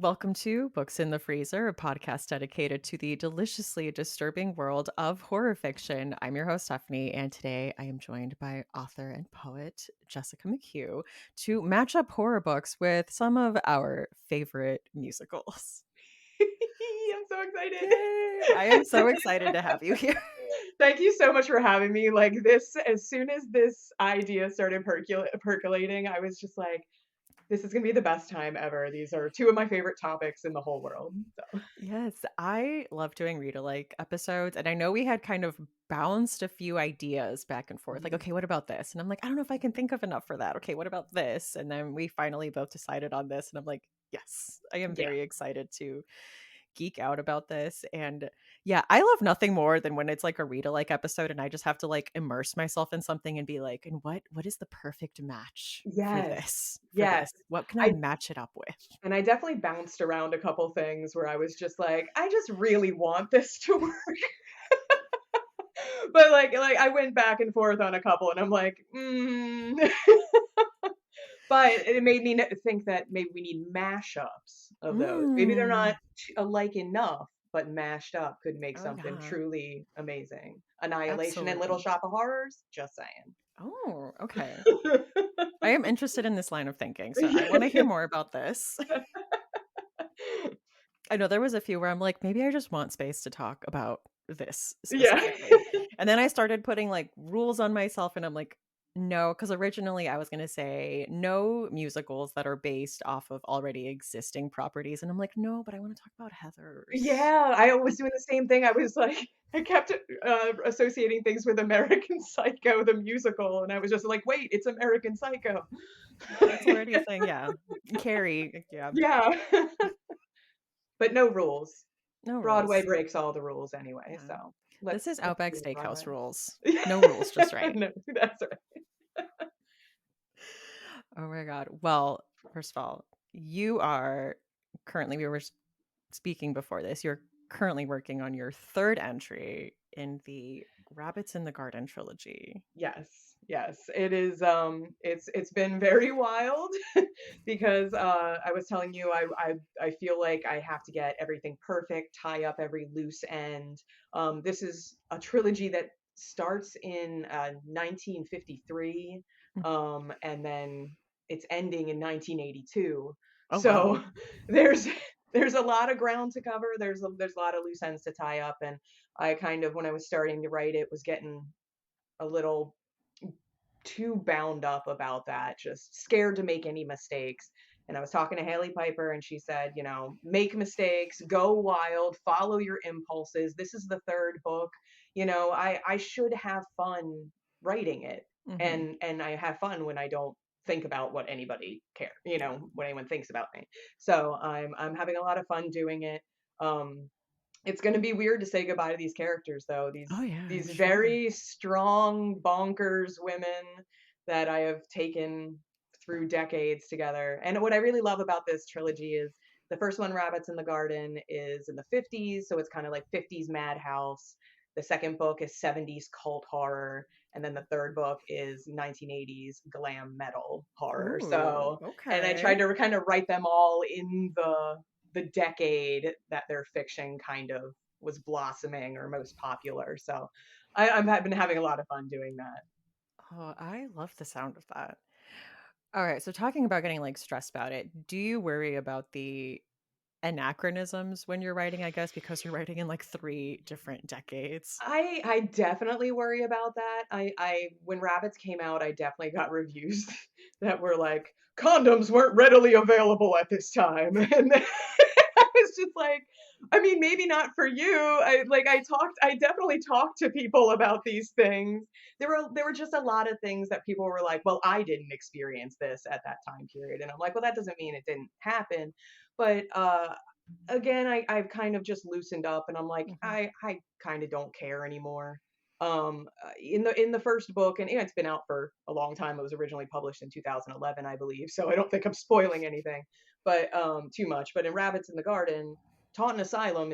Welcome to Books in the Freezer, a podcast dedicated to the deliciously disturbing world of horror fiction. I'm your host, Stephanie, and today I am joined by author and poet Jessica McHugh to match up horror books with some of our favorite musicals. I'm so excited. Yay! I am so excited to have you here. Thank you so much for having me. Like this, as soon as this idea started percolating, I was just like, this is gonna be the best time ever. These are two of my favorite topics in the whole world. So Yes, I love doing read-alike episodes, and I know we had kind of bounced a few ideas back and forth. Like, Mhm. okay, what about this? And I'm like, I don't know if I can think of enough for that. Okay, what about this? And then we finally both decided on this, and I'm like, yes, I am Yeah. very excited to geek out about this. And yeah, I love nothing more than when it's like a read-alike episode, and I just have to like immerse myself in something and be like, and what is the perfect match for Yes. this? For Yes. this, what can I I match it up with? and I definitely bounced around a couple things where I was just like, I just really want this to work. But like I went back and forth on a couple and I'm like, but it made me think that maybe we need mashups of those. Maybe they're Mm. not alike enough, but mashed up could make Oh something yeah. truly amazing. Annihilation and Little Absolutely. Shop of Horrors, just saying. Oh, okay. I am interested in this line of thinking, so I wanna hear more about this. I know there was a few where I'm like, "Maybe I just want space to talk about this Yeah. specifically." And then I started putting, like, rules on myself, and I'm like, "No," because originally I was gonna say, "No musicals that are based off of already existing properties," and I'm like, "No, but I wanna talk about Heathers." Yeah, I was doing the same thing. I was like, I kept associating things with American Psycho, the musical, and I was just like, wait, it's American Psycho. That's already a thing, yeah. Carrie, yeah. Yeah. But no rules. No Broadway rules. breaks all the rules anyway, Yeah. so This is let's Outback do it Steakhouse Broadway. rules. No rules, just right. No, that's right. Oh my god. Well, first of all, you are currently we were speaking before this, you're currently working on your third entry in the Rabbits in the Garden trilogy. Yes, yes, it is. It's been very wild because I was telling you I feel like I have to get everything perfect, tie up every loose end. This is a trilogy that starts in 1953, Mm. and then it's ending in 1982. Oh wow. So there's there's a lot of ground to cover. There's a lot of loose ends to tie up, and I kind of when I was starting to write it was getting a little too bound up about that, just scared to make any mistakes. And I was talking to Haley Piper, and she said, make mistakes, go wild, follow your impulses. This is the third book. I should have fun writing it, Mhm. and I have fun when I don't think about what anybody care, Yeah. what anyone thinks about me. So I'm having a lot of fun doing it. It's gonna be weird to say goodbye to these characters, though. Oh These yeah, I'm these sure. very strong, bonkers women that I have taken through decades together. And what I really love about this trilogy is the first one, Rabbits in the Garden, is in the 50s, so it's kind of like 50s madhouse. The second book is 70s cult horror, and then the third book is 1980s glam metal horror. Ooh, And I tried okay. to kind of write them all in the decade that their fiction kind of was blossoming or most popular. So I've been having a lot of fun doing that. Oh, I love the sound of that. All right, so talking about getting like stressed about it, do you worry about the anachronisms when you're writing, I guess, because you're writing in like three different decades? I definitely worry about that. I when Rabbits came out, I definitely got reviews that were like condoms weren't readily available at this time, and I was just like, I mean, maybe not for you. I definitely talked to people about these things. There were just a lot of things that people were like, well, I didn't experience this at that time period, and I'm like, well, that doesn't mean it didn't happen, but again, I've kind of just loosened up and I'm like, Mhm. I kind of don't care anymore. In the first book, and it's been out for a long time. It was originally published in 2011, I believe, so I don't think I'm spoiling anything, but too much. But in Rabbits in the Garden, Taunton Asylum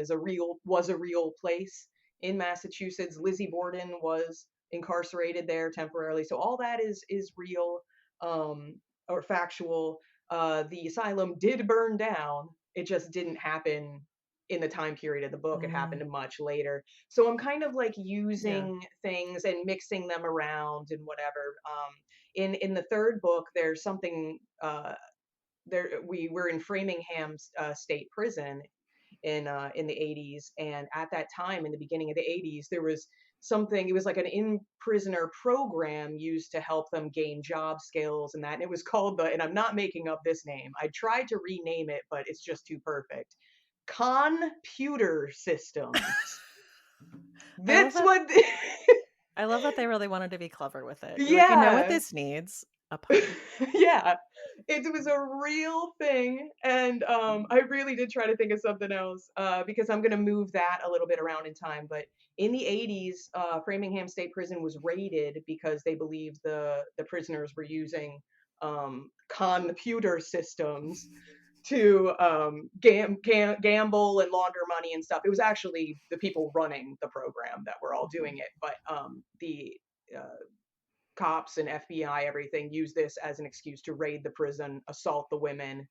was a real place in Massachusetts. Lizzie Borden was incarcerated there temporarily, so all that is real, or factual. The asylum did burn down, It just didn't happen in the time period of the book. It Mm, happened much later. So I'm kind of like yeah. using things and mixing them around and whatever. In the third book, there's something there. We were in Framingham State Prison in the 80s, and at that time in the beginning of the 80s there was something, it was like an in prisoner program used to help them gain job skills and that, and it was called the, and I'm not making up this name, I tried to rename it but it's just too perfect, computer systems. I love That's that what I love that they really wanted to be clever with it. You're like, "You know what yeah. this needs? A pun." Yeah, it was a real thing, and I really did try to think of something else because I'm gonna move that a little bit around in time. But in the 80s, Framingham State Prison was raided because they believed the prisoners were using computer systems to gamble and launder money and stuff. It was actually the people running the program that were all doing it, but the uh, cops and FBI, everything, use this as an excuse to raid the prison, assault the women,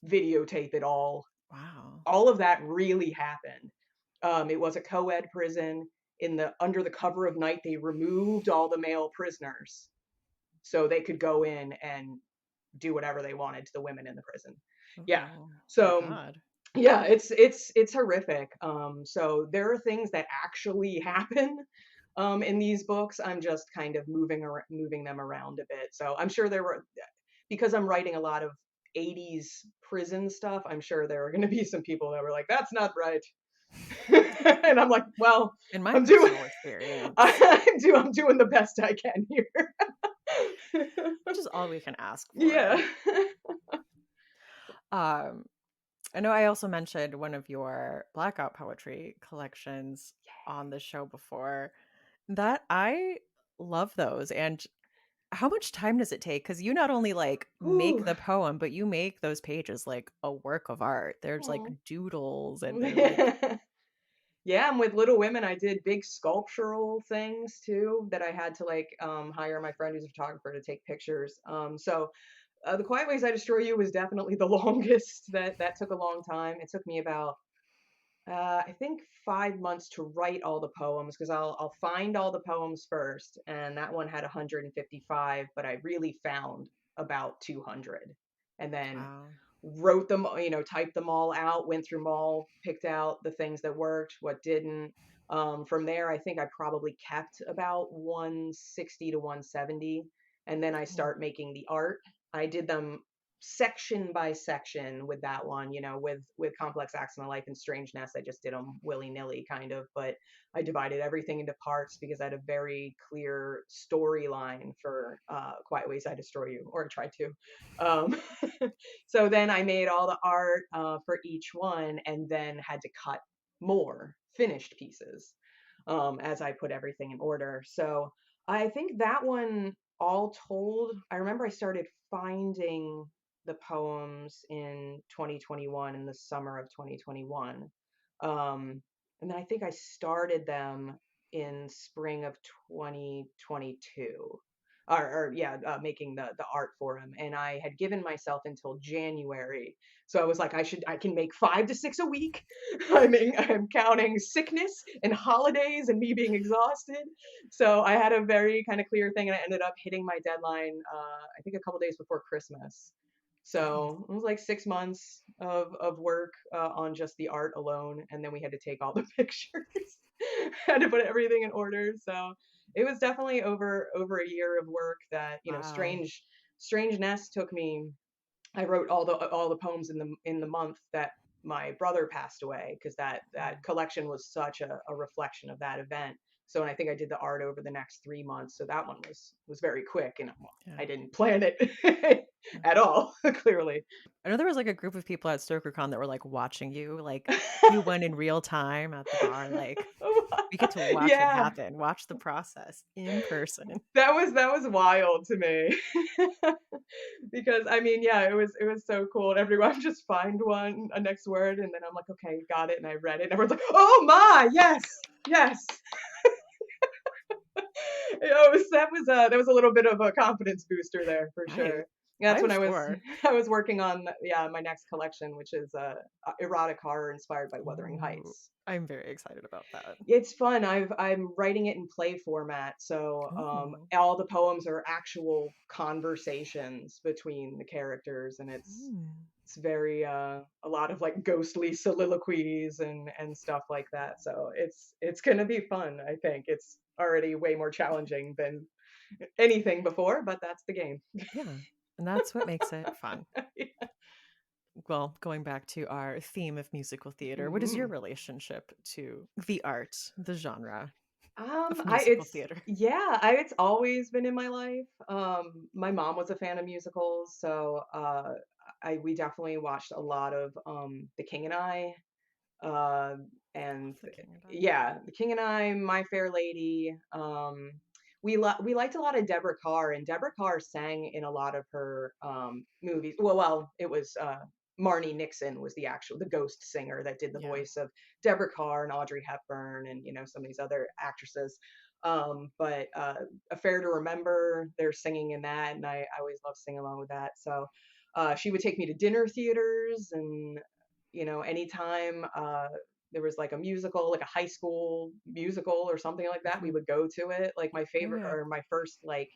videotape it all. Wow. All of that really happened. It was a co-ed prison. In the under the cover of night, they removed all the male prisoners so they could go in and do whatever they wanted to the women in the prison. Yeah. Oh my So god. yeah, it's horrific. So there are things that actually happen in these books. I'm just kind of moving them around a bit. So I'm sure there were, because I'm writing a lot of 80s prison stuff, I'm sure there are going to be some people that were like, "That's not right," and I'm like, "Well, In my I'm doing personal experience, I'm doing the best I can here." which is all we can ask Yeah. for. Um, I know I also mentioned one of your blackout poetry collections on the show before. That I love those. And how much time does it take? Because you not only like make Whew. the poem, but you make those pages like a work of art. There's like Aw. doodles and they're like, Yeah, and with Little Women, I did big sculptural things too that I had to like hire my friend who's a photographer to take pictures. So The Quiet Ways I Destroy You was definitely the longest. That took a long time. It took me about I think 5 months to write all the poems because I'll find all the poems first, and that one had 155, but I really found about 200, and then wow. wrote them, typed them all out, went through them all, picked out the things that worked, what didn't. From there, I think I probably kept about 160 to 170, and then I Cool. start making the art. I did them section by section with that one, with Complex Acts in the Life and Strangeness. I just did them willy nilly kind of, but I divided everything into parts because I had a very clear storyline for Quiet Ways I Destroy You, or I tried to. Um, so then I made all the art for each one and then had to cut more finished pieces as I put everything in order. So I think that one, all told, I remember I started finding the poems in 2021, in the summer of 2021. And then I think I started them in spring of 2022. Or yeah, making the art for him, and I had given myself until January. So I was like, I can make 5 to 6 a week. I'm counting sickness and holidays and me being exhausted. So I had a very kind of clear thing, and I ended up hitting my deadline, I think a couple days before Christmas. Nice. So it was like 6 months of work on just the art alone, and then we had to take all the pictures, had to put everything in order. So it was definitely over a year of work. That Wow. Strangeness took me. I wrote all the poems in the month that my brother passed away, because that Mm, collection was such a reflection of that event. So, and I think I did the art over the next 3 months. So that one was very quick, and well, yeah. I didn't plan it Yeah. at all, clearly. I know there was like a group of people at StokerCon that were like watching you, like you went in real time at the bar. Like we get to watch it Yeah, happen, watch the process in person. that was wild to me. Because I mean, yeah, it was so cool. And everyone just find one a next word, and then I'm like, okay, got it, and I read it, and everyone's like, oh my, yes, yes. That was a little bit of a confidence booster there for Nice. sure. That's I'm when I was sure. I was working on, yeah, my next collection, which is erotic horror inspired by Wuthering Ooh, Heights. I'm very excited about that. It's fun. I'm writing it in play format, so Ooh. all the poems are actual conversations between the characters, and Hmm. it's very a lot of like ghostly soliloquies and stuff like that. So it's gonna be fun. I think it's already way more challenging than anything before, but that's the game. Yeah, and that's what makes it fun. Well, going back to our theme of musical theater, what is your Hmm. relationship to the art, the genre of I musical it's theater? yeah, I it's always been in my life. My mom was a fan of musicals, so I we definitely watched a lot of The King and I, uh, I and love The King and I. yeah, The King and I, My Fair Lady. We liked a lot of Deborah Carr, and Deborah Carr sang in a lot of her movies. Well, it was Marnie Nixon was the ghost singer that did the Yeah. voice of Deborah Carr and Audrey Hepburn, and some of these other actresses. But Affair to Remember, they're singing in that, and I always love singing along with that. So she would take me to dinner theaters, and anytime there was like a musical, like a high school musical or something like that, we Mhm. would go to it. Like my Yeah, favorite yeah. or my first like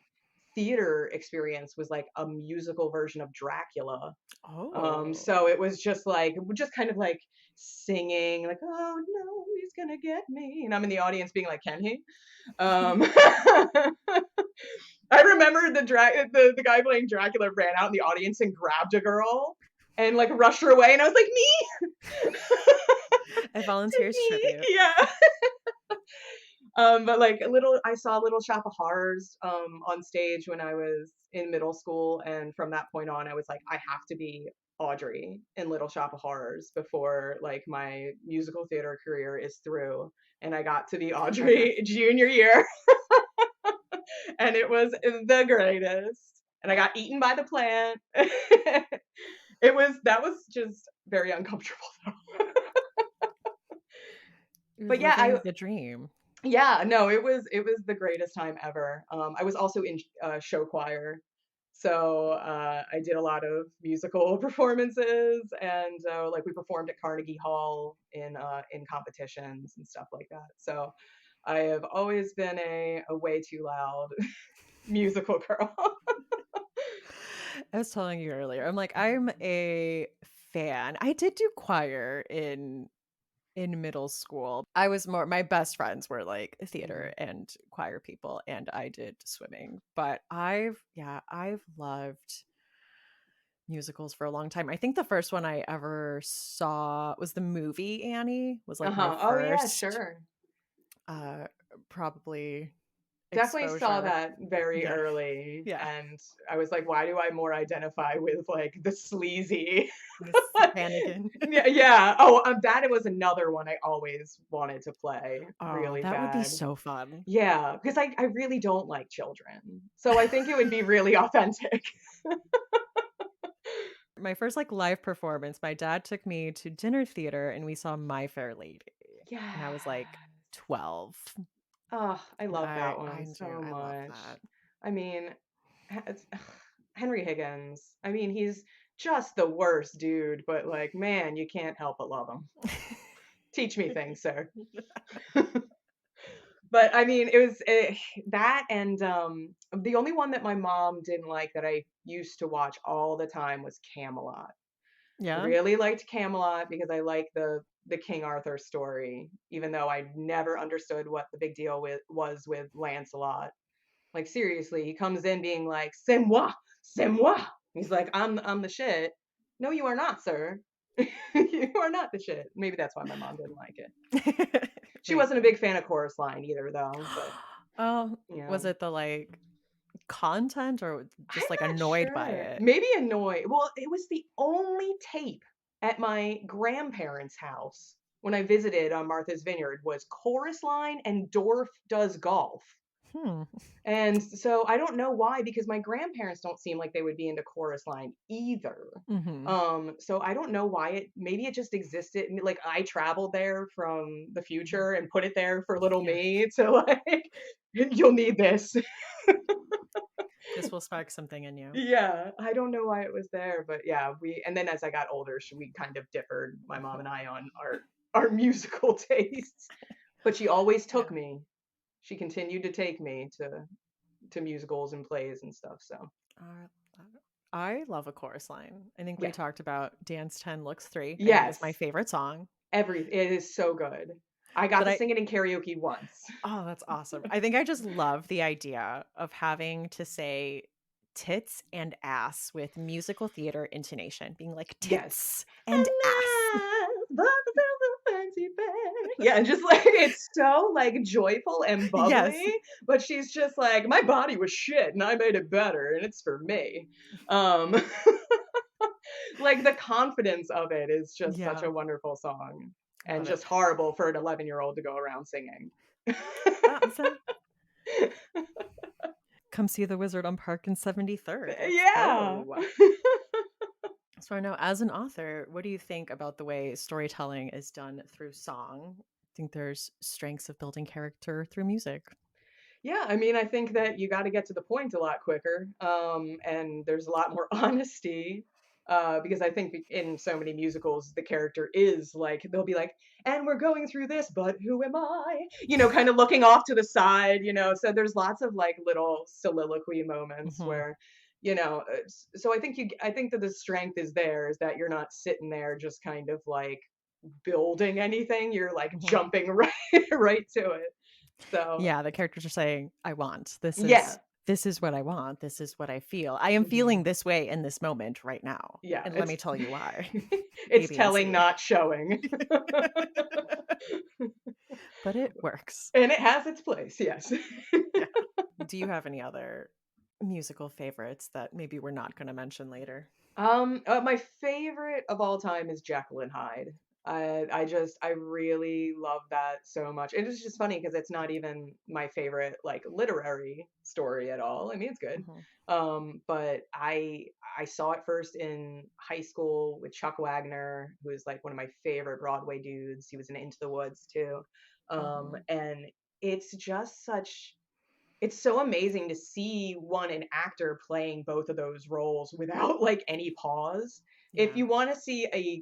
theater experience was like a musical version of Dracula. Oh. So it was just kind of like singing, like, oh no, he's gonna get me. And I'm in the audience being like, can he? Um I remember the guy playing Dracula ran out in the audience and grabbed a girl and like rushed her away, and I was like, me. A volunteer's tribute. Yeah. But like I saw Little Shop of Horrors on stage when I was in middle school, and from that point on, I was like, I have to be Audrey in Little Shop of Horrors before like my musical theater career is through. And I got to be Audrey junior year, and it was the greatest. And I got eaten by the plant. That was just very uncomfortable though. You're But yeah, living the dream. yeah, no, it was the greatest time ever. I was also in show choir, so I did a lot of musical performances, and like we performed at Carnegie Hall in competitions and stuff like that. So I have always been a way too loud musical girl. I was telling you earlier, I'm like, I'm a fan. I did do choir in middle school. I was more my best friends were like Mhm. theater and choir people and I did swimming. But I've loved musicals for a long time. I think the first one I ever saw was the movie Annie was like my Uh-huh. Oh yeah, first sure. uh probably Definitely saw exposure. that very Yeah. early, Yeah. and I was like, "Why do I more identify with, like, the sleazy?" Miss Hannigan. Yeah, yeah. Oh, that it was another one I always wanted to play Oh, really that would be bad. so fun. Yeah, because I really don't like children, so I think it would be really authentic. My first, like, live performance, my dad took me to dinner theater and we saw My Fair Lady, and I was, like, Yes. 12, Oh, I and love that one do, so I love much. that. I mean, it's Henry Higgins. I mean, he's just the worst dude, but, like, man, you can't help but love him. Teach me things, sir. But, I mean, it was, that and, the only one that my mom didn't like that I used to watch all the time was Camelot. I Yeah? really liked Camelot because I like the King Arthur story, even though I never understood what the big deal with Lancelot. Like seriously, he comes in being like, "C'est moi, c'est moi." He's like, I'm the shit." No, you are not, sir. You are not the shit. Maybe that's why my mom didn't like it. She wasn't a Maybe. big fan of Chorus Line either, though. But Oh, you was know, it the, like, content or just, like, I'm not annoyed by sure. it? Maybe annoyed. Well, it was the only tape at my grandparents' house when I visited on Martha's Vineyard was Chorus Line and Dorf Does Golf. Hmm, And so I don't know why, because my grandparents don't seem like they would be into Chorus Line either. mhm. So I don't know why maybe it just existed. Like I traveled there from the Mhm. future and put it there for little Yeah. me to like You'll need this. This will spark something in you. Yeah, I don't know why it was there, but yeah, and then as I got older, we kind of differed, my mom Mhm. and I, on our musical tastes. But she always took Yeah. me. She continued to take me to musicals and plays and stuff. So I I love a chorus line. I think we yeah, talked about Dance 10 Looks 3. I think it's my yes, favorite song. it is so good. I got But to I sing it in karaoke once. Oh, that's awesome. I think I just love the idea of having to say tits and ass with musical theater intonation, being like Yes. tits And and ass. I bought myself a fancy bag. Yeah, and just like it's so like joyful and bubbly, Yes. but she's just like, my body was shit and I made it better and it's for me. Um like the confidence of it is just such Yeah. a wonderful song I and love it. just horrible for an 11-year-old to go around singing. So come see the wizard on Park and 73rd. Let's Yeah. go. So I know, as an author, what do you think about the way storytelling is done through song? I think there's strengths of building character through music. Yeah, I mean, I think that you got to get to the point a lot quicker, and there's a lot more honesty. Because I think in so many musicals, the character is like, they'll be like, and we're going through this, but who am I? Kind of looking off to the side, So there's lots of like little soliloquy moments Hmm. where, so I think that the strength is there, is that you're not sitting there just kind of like building anything. You're like Hmm. jumping right, right to it. So, Yeah, the characters are saying, "I want. yeah. This is what I want. This is what I feel. I am feeling Mhm. this way in this moment right now. Yeah, And let me it's tell you why. A, it's B, and telling, C." not showing. But it works. And it has its place, yes. Yeah. Do you have any other musical favorites that maybe we're not going to mention later? My favorite of all time is Jekyll and Hyde. I really love that so much. And it's just funny because it's not even my favorite like literary story at all. I mean, it's good. Hmm. But I saw it first in high school with Chuck Wagner, who is like one of my favorite Broadway dudes. He was in Into the Woods too. Hmm. And it's just such it's so amazing to see an actor playing both of those roles without like any pause. If Yeah. you want to see a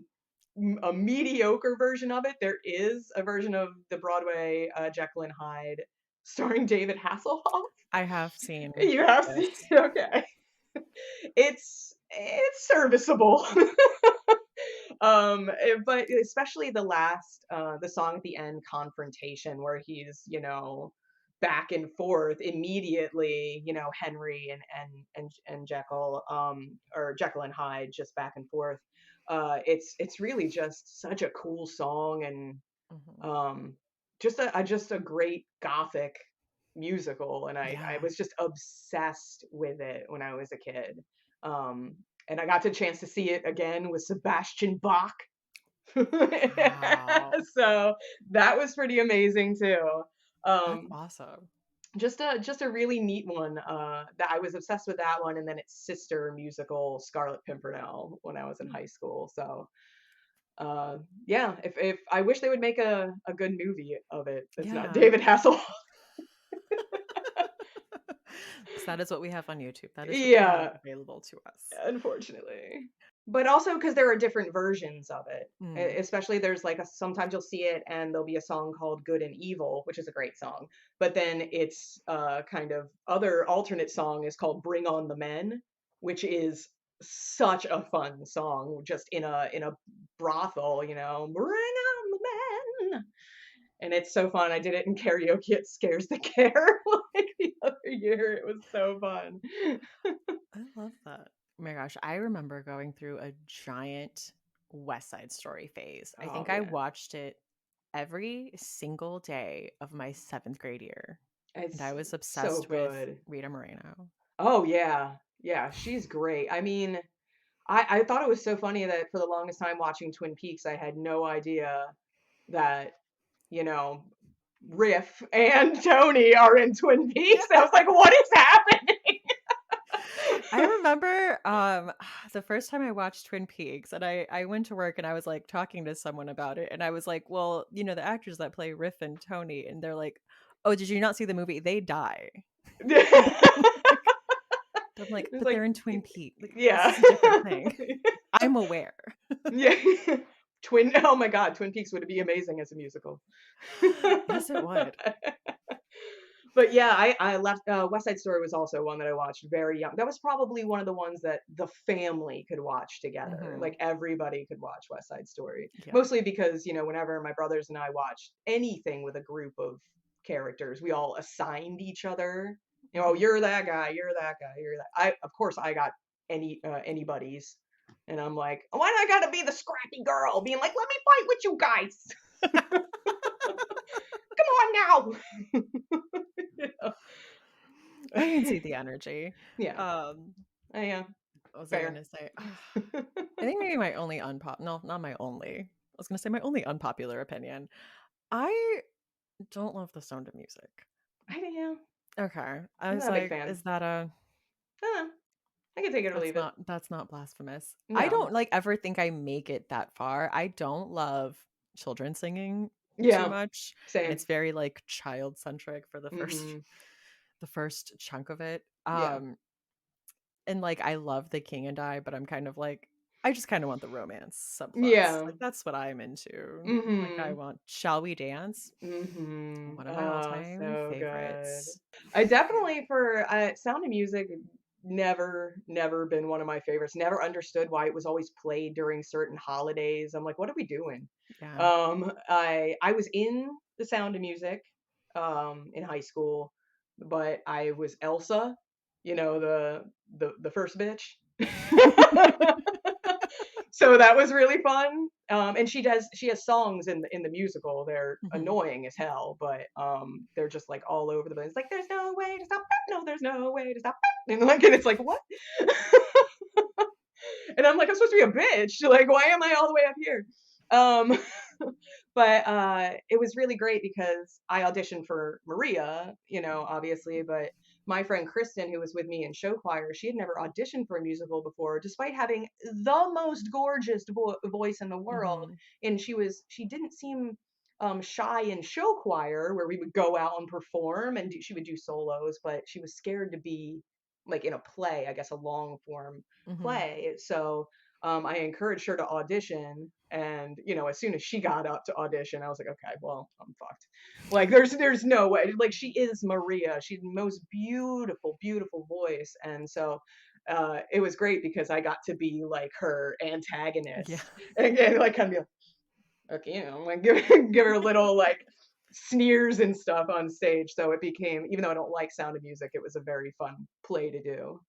mediocre version of it, there is a version of the Broadway Jekyll and Hyde starring David Hasselhoff. I have seen You have this. seen okay. It's serviceable. But especially the song at the end, Confrontation, where he's, back and forth immediately, Henry and Jekyll, or Jekyll and Hyde, just back and forth. It's really just such a cool song, and Hmm. just a great gothic musical, and I Yeah. was just obsessed with it when I was a kid. Um, and I got the chance to see it again with Sebastian Bach. Wow. So that was pretty amazing too. That's Um, awesome. just a really neat one. That I was obsessed with that one, and then its sister musical, Scarlet Pimpernel, when I was in Hmm. high school. So uh, yeah, if I wish they would make a good movie of it. That's not Yeah. David Hasselhoff. 'Cause that is what we have on YouTube. That is what we have Yeah, available to us. unfortunately. But also because there are different versions of it. Mm. Especially there's like sometimes you'll see it and there'll be a song called Good and Evil, which is a great song. But then its kind of other alternate song is called Bring on the Men, which is such a fun song, just in a brothel, Bring on the men. And it's so fun. I did it in karaoke at Scares the Care like the other year. It was so fun. I love that. Oh my gosh, I remember going through a giant West Side Story phase. I Oh think I yeah. watched it every single day of my 7th grade year, and I It's was so obsessed with good. Rita Moreno. Oh yeah. Yeah, she's great. I mean, I thought it was so funny that for the longest time watching Twin Peaks, I had no idea that, you know, Riff and Tony are in Twin Peaks. I was like, what is happening? I remember, the first time I watched Twin Peaks, and I went to work and I was, like, talking to someone about it, and I was like, "Well, the actors that play Riff and Tony," and they're like, Oh, did you not see the movie? They die. I'm like, It's but like, they're in Twin Peaks. Like, this yeah. is a different thing. I'm aware. Yeah. Oh my God, Twin Peaks would be amazing as a musical. Yes, it would. But yeah, I left West Side Story was also one that I watched very young. That was probably one of the ones that the family could watch together. Hmm. Like everybody could watch West Side Story. Yeah. Mostly because, whenever my brothers and I watched anything with a group of characters, we all assigned each other. Hmm. You're that guy, you're that guy, you're that. Of course I got anybody's. And I'm like, why do I gotta be the scrappy girl being like, let me fight with you guys? Come on now. You know? I can see the energy. Yeah. Um, Yeah. what was I Fair. gonna say? I think maybe my only no, not my only. I was gonna say my only unpopular opinion. I don't love the Sound of Music. Yeah. Okay. I I'm was not a big like, fan. is that a Uh, I can take it or leave it. that's not blasphemous. I No. don't like ever think I make it that far. I don't love children singing too Yeah. much. And Same. it's very like child centric for the first Hmm. the first chunk of it. Yeah. And like I love the King and I, but I'm kind of like I just kind of want the romance subplots. Yeah. Like that's what I'm into. Like I Hmm. want Shall We Dance? Hmm. One of my Oh, all-time so good. favorites. I definitely for Sound of Music never been one of my favorites. Never understood why it was always played during certain holidays. I'm like, what are we doing? Yeah. I was in the Sound of Music in high school, but I was Elsa, the first bitch. So that was really fun. And she has songs in the musical. They're Mhm. annoying as hell, but they're just like all over the place. It's like there's no way to stop. No, there's no way to stop. And it's like what? And I'm like, I'm supposed to be a bitch. Like, why am I all the way up here? Um, but it was really great because I auditioned for Maria, obviously, but my friend Kristen, who was with me in show choir, she had never auditioned for a musical before, despite having the most gorgeous voice in the world. Mhm. And she didn't seem shy in show choir, where we would go out and perform, and she would do solos, but she was scared to be like in a play, I guess a long form Mhm. play. So I encouraged her to audition, and as soon as she got up to audition, I was like, okay, well, I'm fucked. Like, there's no way. Like, she is Maria. She's the most beautiful, beautiful voice, and so it was great because I got to be like her Yeah. antagonist, and like kind of be like, okay, like give her little like sneers and stuff on stage. So it became, even though I don't like Sound of Music, it was a very fun play to do.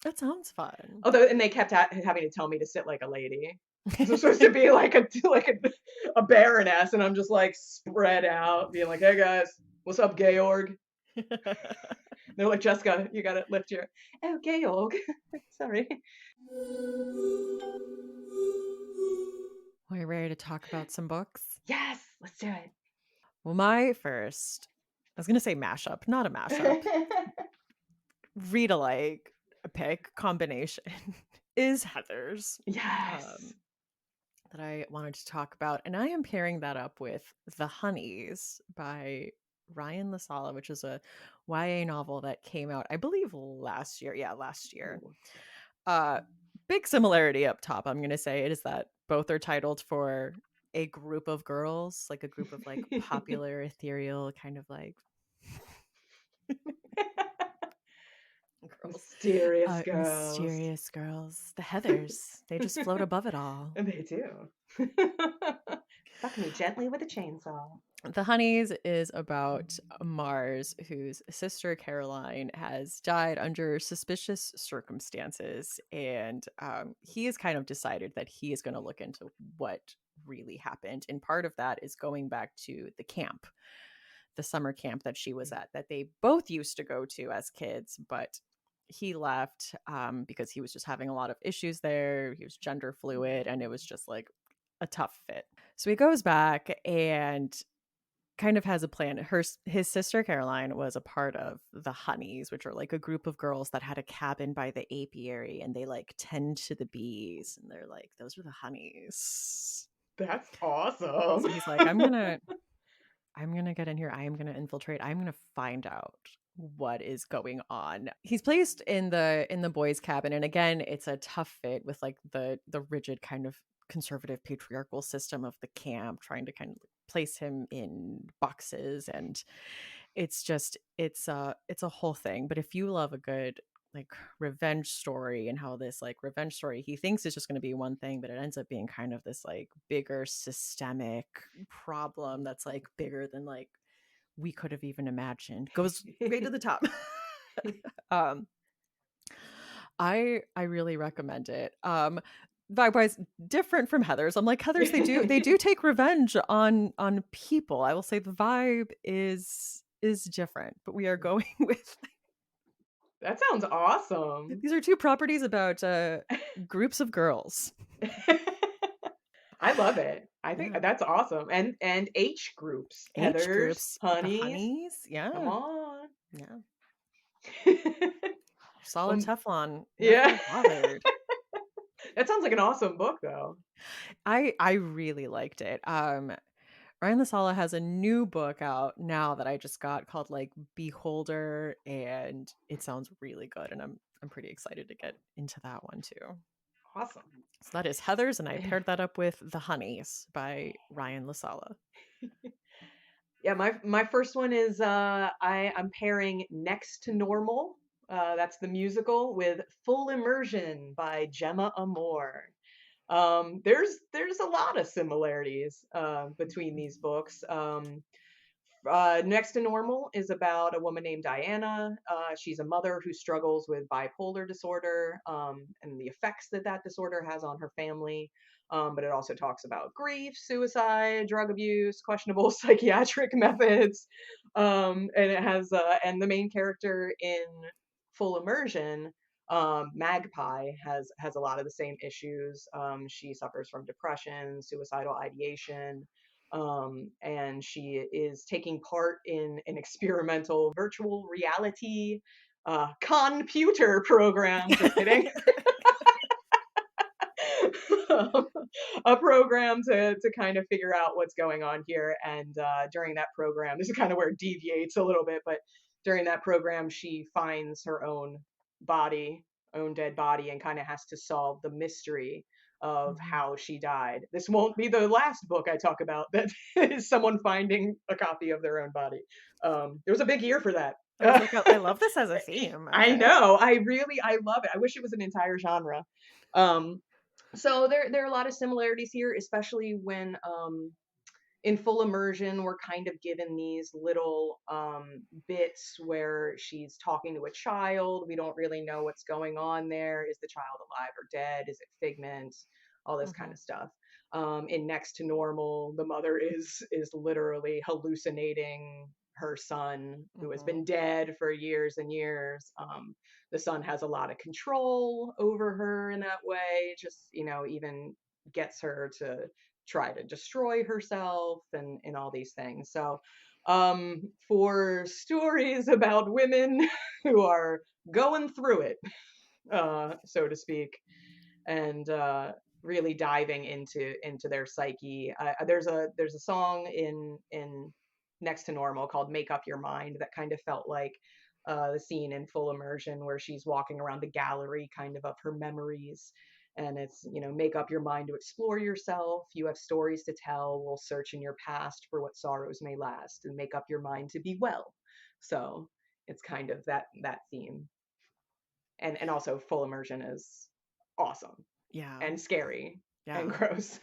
That sounds fun. Although, and they kept having to tell me to sit like a lady. So I'm supposed to be like a baroness, and I'm just like spread out, being like, "Hey guys, what's up, Georg?" They're like, "Jessica, you gotta lift your." Oh, Georg, sorry. Are you ready to talk about some books? Yes, let's do Well, my first, I was gonna say mashup, not a mashup. it. Read alike, a pick combination is Heather's. Yes. Um, that I wanted to talk about, and I am pairing that up with The Honeys by Ryan LaSala, which is a YA novel that came out, I believe, last year. Yeah, last year. Ooh. Uh, big similarity up top. I'm gonna say it is that both are titled for a group of girls, like a group of like popular, ethereal, kind of like girls, Mysterious girls. mysterious girls, the Heathers. They just float above it all. And they do. Fuck me gently with a chainsaw. The Honeys is about Mars, whose sister Caroline has died under suspicious circumstances. And he has kind of decided that he is going to look into what really happened. And part of that is going back to the camp, the summer camp that she was at, that they both used to go to as kids. But he left because he was just having a lot of issues there. He was gender fluid, and it was just like a tough fit. So he goes back and kind of has a plan. His sister Caroline was a part of the Honeys, which are like a group of girls that had a cabin by the apiary, and they like tend to the bees, and they're like, those are the Honeys. That's awesome. So he's like, I'm gonna I'm gonna get in here. I am gonna infiltrate. I'm gonna find out what is going on. He's placed in the boys' cabin, and again, it's a tough fit with like the rigid kind of conservative patriarchal system of the camp, trying to kind of place him in boxes, and it's a whole thing. But if you love a good like revenge story and how this like revenge story he thinks is just going to be one thing, but it ends up being kind of this like bigger systemic problem that's like bigger than like we could have even imagined, goes right to the top. um I really recommend it. Vibe wise, different from Heather's. I'm like, Heather's, they do take revenge on people. I will say the vibe is different, but we are going with That sounds awesome. these are two properties about groups of girls. I love it. I think Yeah. that's awesome. And H groups, H Heathers, groups, the Honeys, honeys. come Yeah. on. Yeah. Solid Well, Teflon. yeah. Never bothered. That sounds like an awesome book though. I really liked it. Ryan LaSala has a new book out now that I just got called like Beholder, and it sounds really good, and I'm pretty excited to get into that one too. Awesome. So that is Heather's, and I paired that up with The Honeys by Ryan LaSala. Yeah, my first one is I'm pairing Next to Normal. That's the musical with Full Immersion by Gemma Amor. There's a lot of similarities between these books. Next to Normal is about a woman named Diana. She's a mother who struggles with bipolar disorder and the effects that that disorder has on her family. But it also talks about grief, suicide, drug abuse, questionable psychiatric methods. And it has, and the main character in Full Immersion, Magpie, has a lot of the same issues. She suffers from depression, suicidal ideation, and she is taking part in an experimental virtual reality computer program. Just kidding. A program to kind of figure out what's going on here. And during that program, this is kind of where it deviates a little bit, but during that program, she finds her own body, own dead body, and kind of has to solve the mystery of Mhm. how she died. This won't be the last book I talk about that is someone finding a copy of their own body. There was a big year for that. I was like, I love this as a theme. I Okay. know. I love it. I wish it was an entire genre. Um, so there are a lot of similarities here, especially when in Full Immersion we're kind of given these little bits where she's talking to a child. We don't really know what's going on there. Is the child alive or dead? Is it figment? All this kind Mhm. of stuff. In Next to Normal, the mother is literally hallucinating her son who has been Mhm. dead for years and years. The son has a lot of control over her in that way. Just even gets her to try to destroy herself and all these things. So, for stories about women who are going through it, so to speak, and really diving into their psyche. There's a song in Next to Normal called "Make Up Your Mind" that kind of felt like the scene in Full Immersion where she's walking around the gallery, kind of her memories. And it's, make up your mind to explore yourself. You have stories to tell. We'll search in your past for what sorrows may last, and make up your mind to be well. So it's kind of that theme. And also Full Immersion is awesome Yeah. and scary and Yeah. gross.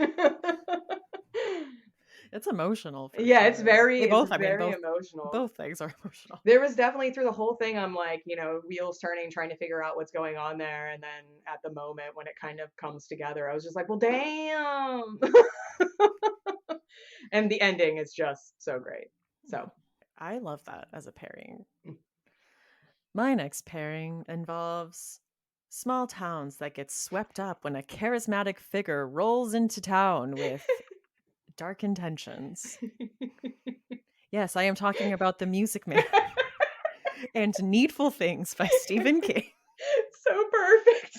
It's emotional for Yeah, sure. They it's both, I mean, very both emotional. both things are emotional. There was definitely through the whole thing, I'm like, wheels turning, trying to figure out what's going on there. And then at the moment when it kind of comes together, I was just like, well, damn. And the ending is just so great. So, I love that as a pairing. mm. My next pairing involves small towns that get swept up when a charismatic figure rolls into town with dark intentions. Yes, I am talking about The Music Man and Needful Things by Stephen King. So perfect.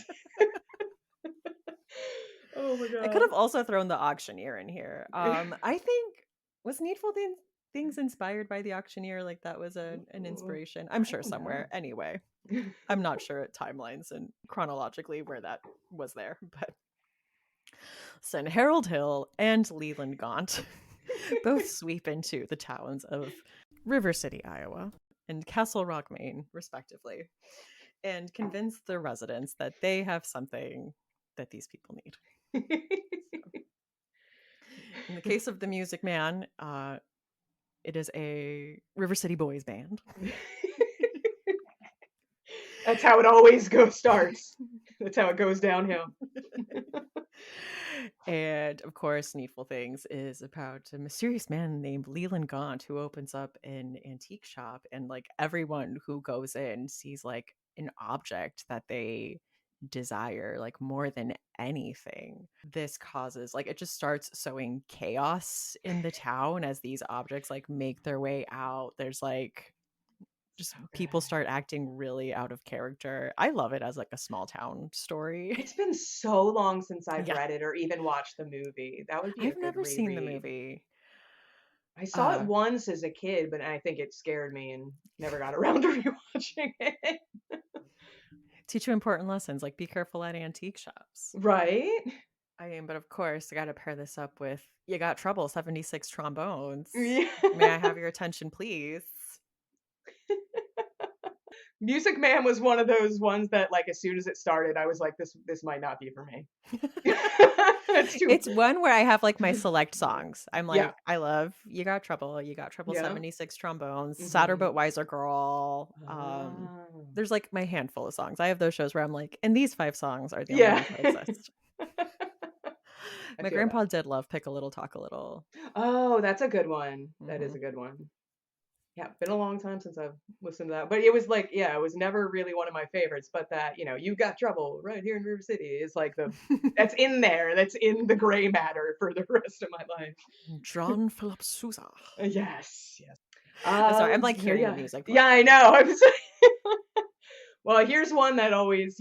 Oh my I could God. have also thrown The Auctioneer in here. I think was Needful Things. things inspired by the auctioneer, like that was an Ooh, inspiration. I'm I sure don't somewhere. know. Anyway, I'm not sure at timelines and chronologically where that was there, but so Harold Hill and Leland Gaunt both sweep into the towns of River City, Iowa, and Castle Rock, Maine, respectively, and convince the residents that they have something that these people need. In the case of the Music Man, it is a River City Boys band. That's how it always starts. That's how it goes downhill. And of course, Needful Things is about a mysterious man named Leland Gaunt who opens up an antique shop, and like everyone who goes in sees like an object that they desire like more than anything. This causes like it just starts sowing chaos in the town as these objects like make their way out. There's like just So good. people start acting really out of character. I love it as like a small town story. It's been so long since I've Yeah. read it or even watched the movie. That would be a I've good never seen the reread. movie. I saw it Uh once as a kid, but I think it scared me and never got around to rewatching it. Teach you important lessons like be careful at antique shops. Right? I mean, but of course, I got to pair this up with You Got Trouble, 76 trombones. Yeah. May I have your attention, please? Music Man was one of those ones that, like, as soon as it started, I was like, this might not be for me. It's too. It's one where I have like my select songs. I'm Yeah. like, I love You Got Trouble, Yeah. 76 trombones, Sadder Hmm. But Wiser Girl. Oh. There's like my handful of songs. I have those shows where I'm like, and these 5 songs are the only Yeah. ones that exist. I My feel that. grandpa did love Pick a Little, Talk a Little. Oh, that's a good one. That is Hmm. a good one. Yeah, been a long time since I've listened to that. But it was like, yeah, it was never really one of my favorites. But that, you got trouble right here in River City is like that's in there. That's in the gray matter for the rest of my life. John Philip Sousa. Yes, yes. Sorry, I'm like So hearing the yeah, music yeah, I playing. know. Well, here's one that always,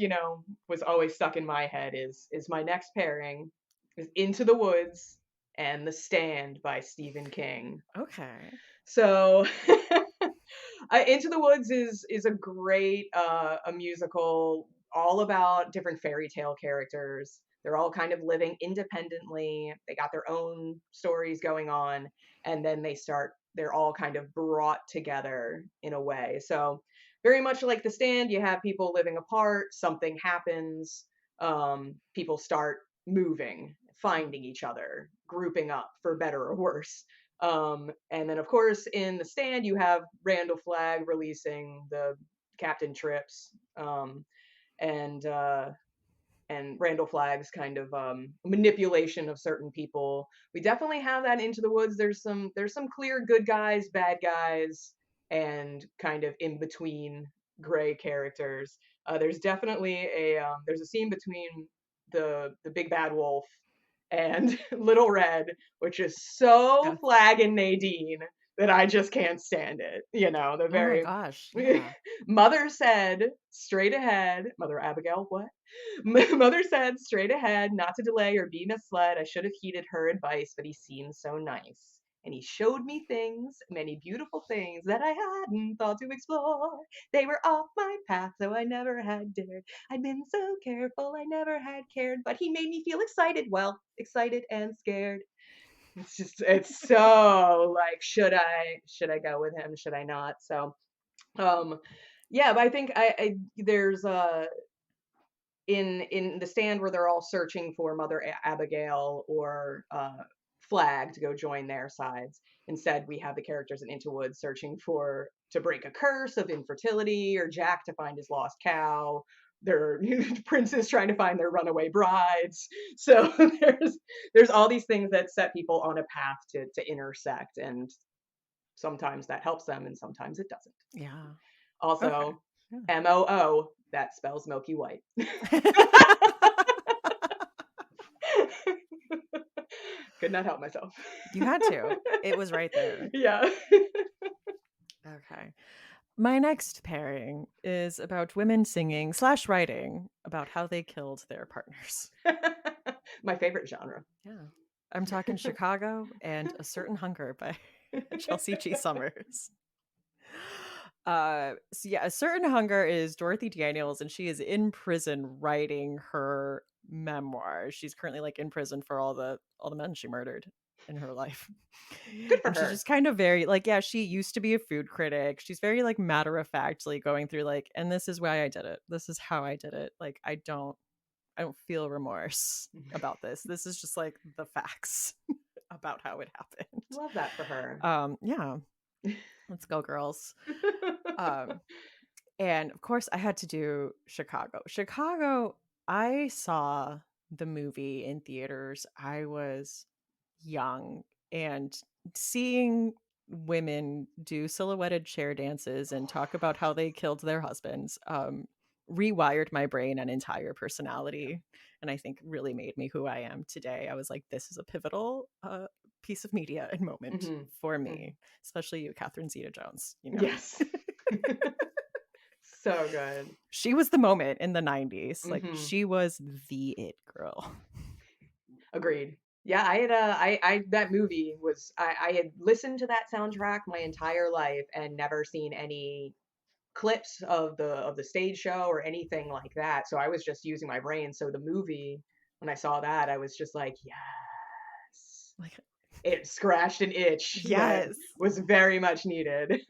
was always stuck in my head is my next pairing is Into the Woods and The Stand by Stephen King. Okay. So Into the Woods is a great a musical all about different fairy tale characters. They're all kind of living independently. They got their own stories going on, and then they're all kind of brought together in a way. So very much like The Stand, you have people living apart, something happens, people start moving, finding each other, grouping up for better or worse. And then, of course, in The Stand, you have Randall Flagg releasing the Captain Trips, and Randall Flagg's kind of manipulation of certain people. We definitely have that Into the Woods. There's some clear good guys, bad guys, and kind of in between gray characters. There's definitely there's a scene between the big bad wolf and Little Red, which is so Yeah. Flag and Nadine that I just can't stand it. The Oh my very gosh. Yeah. Mother said straight ahead. Mother Abigail, what? Mother said straight ahead, not to delay or be misled. I should have heeded her advice, but he seemed so nice. And he showed me things, many beautiful things that I hadn't thought to explore. They were off my path, so I never had dared. I'd been so careful, I never had cared. But he made me feel excited, well, excited and scared. It's so like, should I go with him? Should I not? So, um, yeah, but I think there's in The Stand where they're all searching for Mother Abigail or Flag to go join their sides. Instead, we have the characters in Into Woods searching to break a curse of infertility, or Jack to find his lost cow. Their princes trying to find their runaway brides. So there's all these things that set people on a path to intersect, and sometimes that helps them, and sometimes it doesn't. Yeah. Okay. Also, Yeah. MOO, that spells Milky White. Could not help myself. You had to. It was right there. Yeah. Okay. My next pairing is about women singing slash writing about how they killed their partners. My favorite genre. Yeah. I'm talking Chicago and A Certain Hunger by Chelsea G. Summers. So yeah, a certain hunger is Dorothy Daniels, and she is in prison writing her memoir. She's currently like in prison for all the men she murdered in her life. Good for And she's her. just kind of very like, yeah, she used to be a food critic. She's very like matter of factly going through like, and this is why I did it. This is how I did it. Like I don't feel remorse about this. This is just like the facts about how it happened. Love that for her. Yeah, let's go, girls. Um, and of course, I had to do Chicago. Chicago, I saw the movie in theaters. I was young, and seeing women do silhouetted chair dances and talk about how they killed their husbands rewired my brain and entire personality, and I think really made me who I am today. I was like, this is a pivotal piece of media and moment Mhm. for Mhm. me, especially you, Catherine Zeta-Jones, you know. Yes. So good. She was the moment in the 90s. Like, Mhm. she was the it girl. Agreed. Yeah, I had I that movie was I had listened to that soundtrack my entire life and never seen any clips of the stage show or anything like that. So I was just using my brain. So the movie, when I saw that, I was just like, yes. Like, It scratched an itch that yes. was very much needed.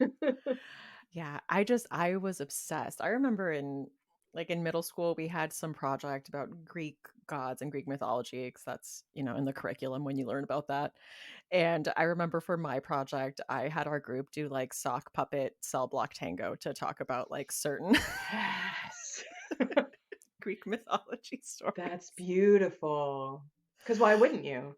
Yeah, I was obsessed. I remember in middle school we had some project about Greek gods and Greek mythology because that's, in the curriculum when you learn about that. And I remember for my project, I had our group do like sock puppet cell block tango to talk about like certain Yes. Greek mythology That's stories. beautiful. Because why wouldn't you?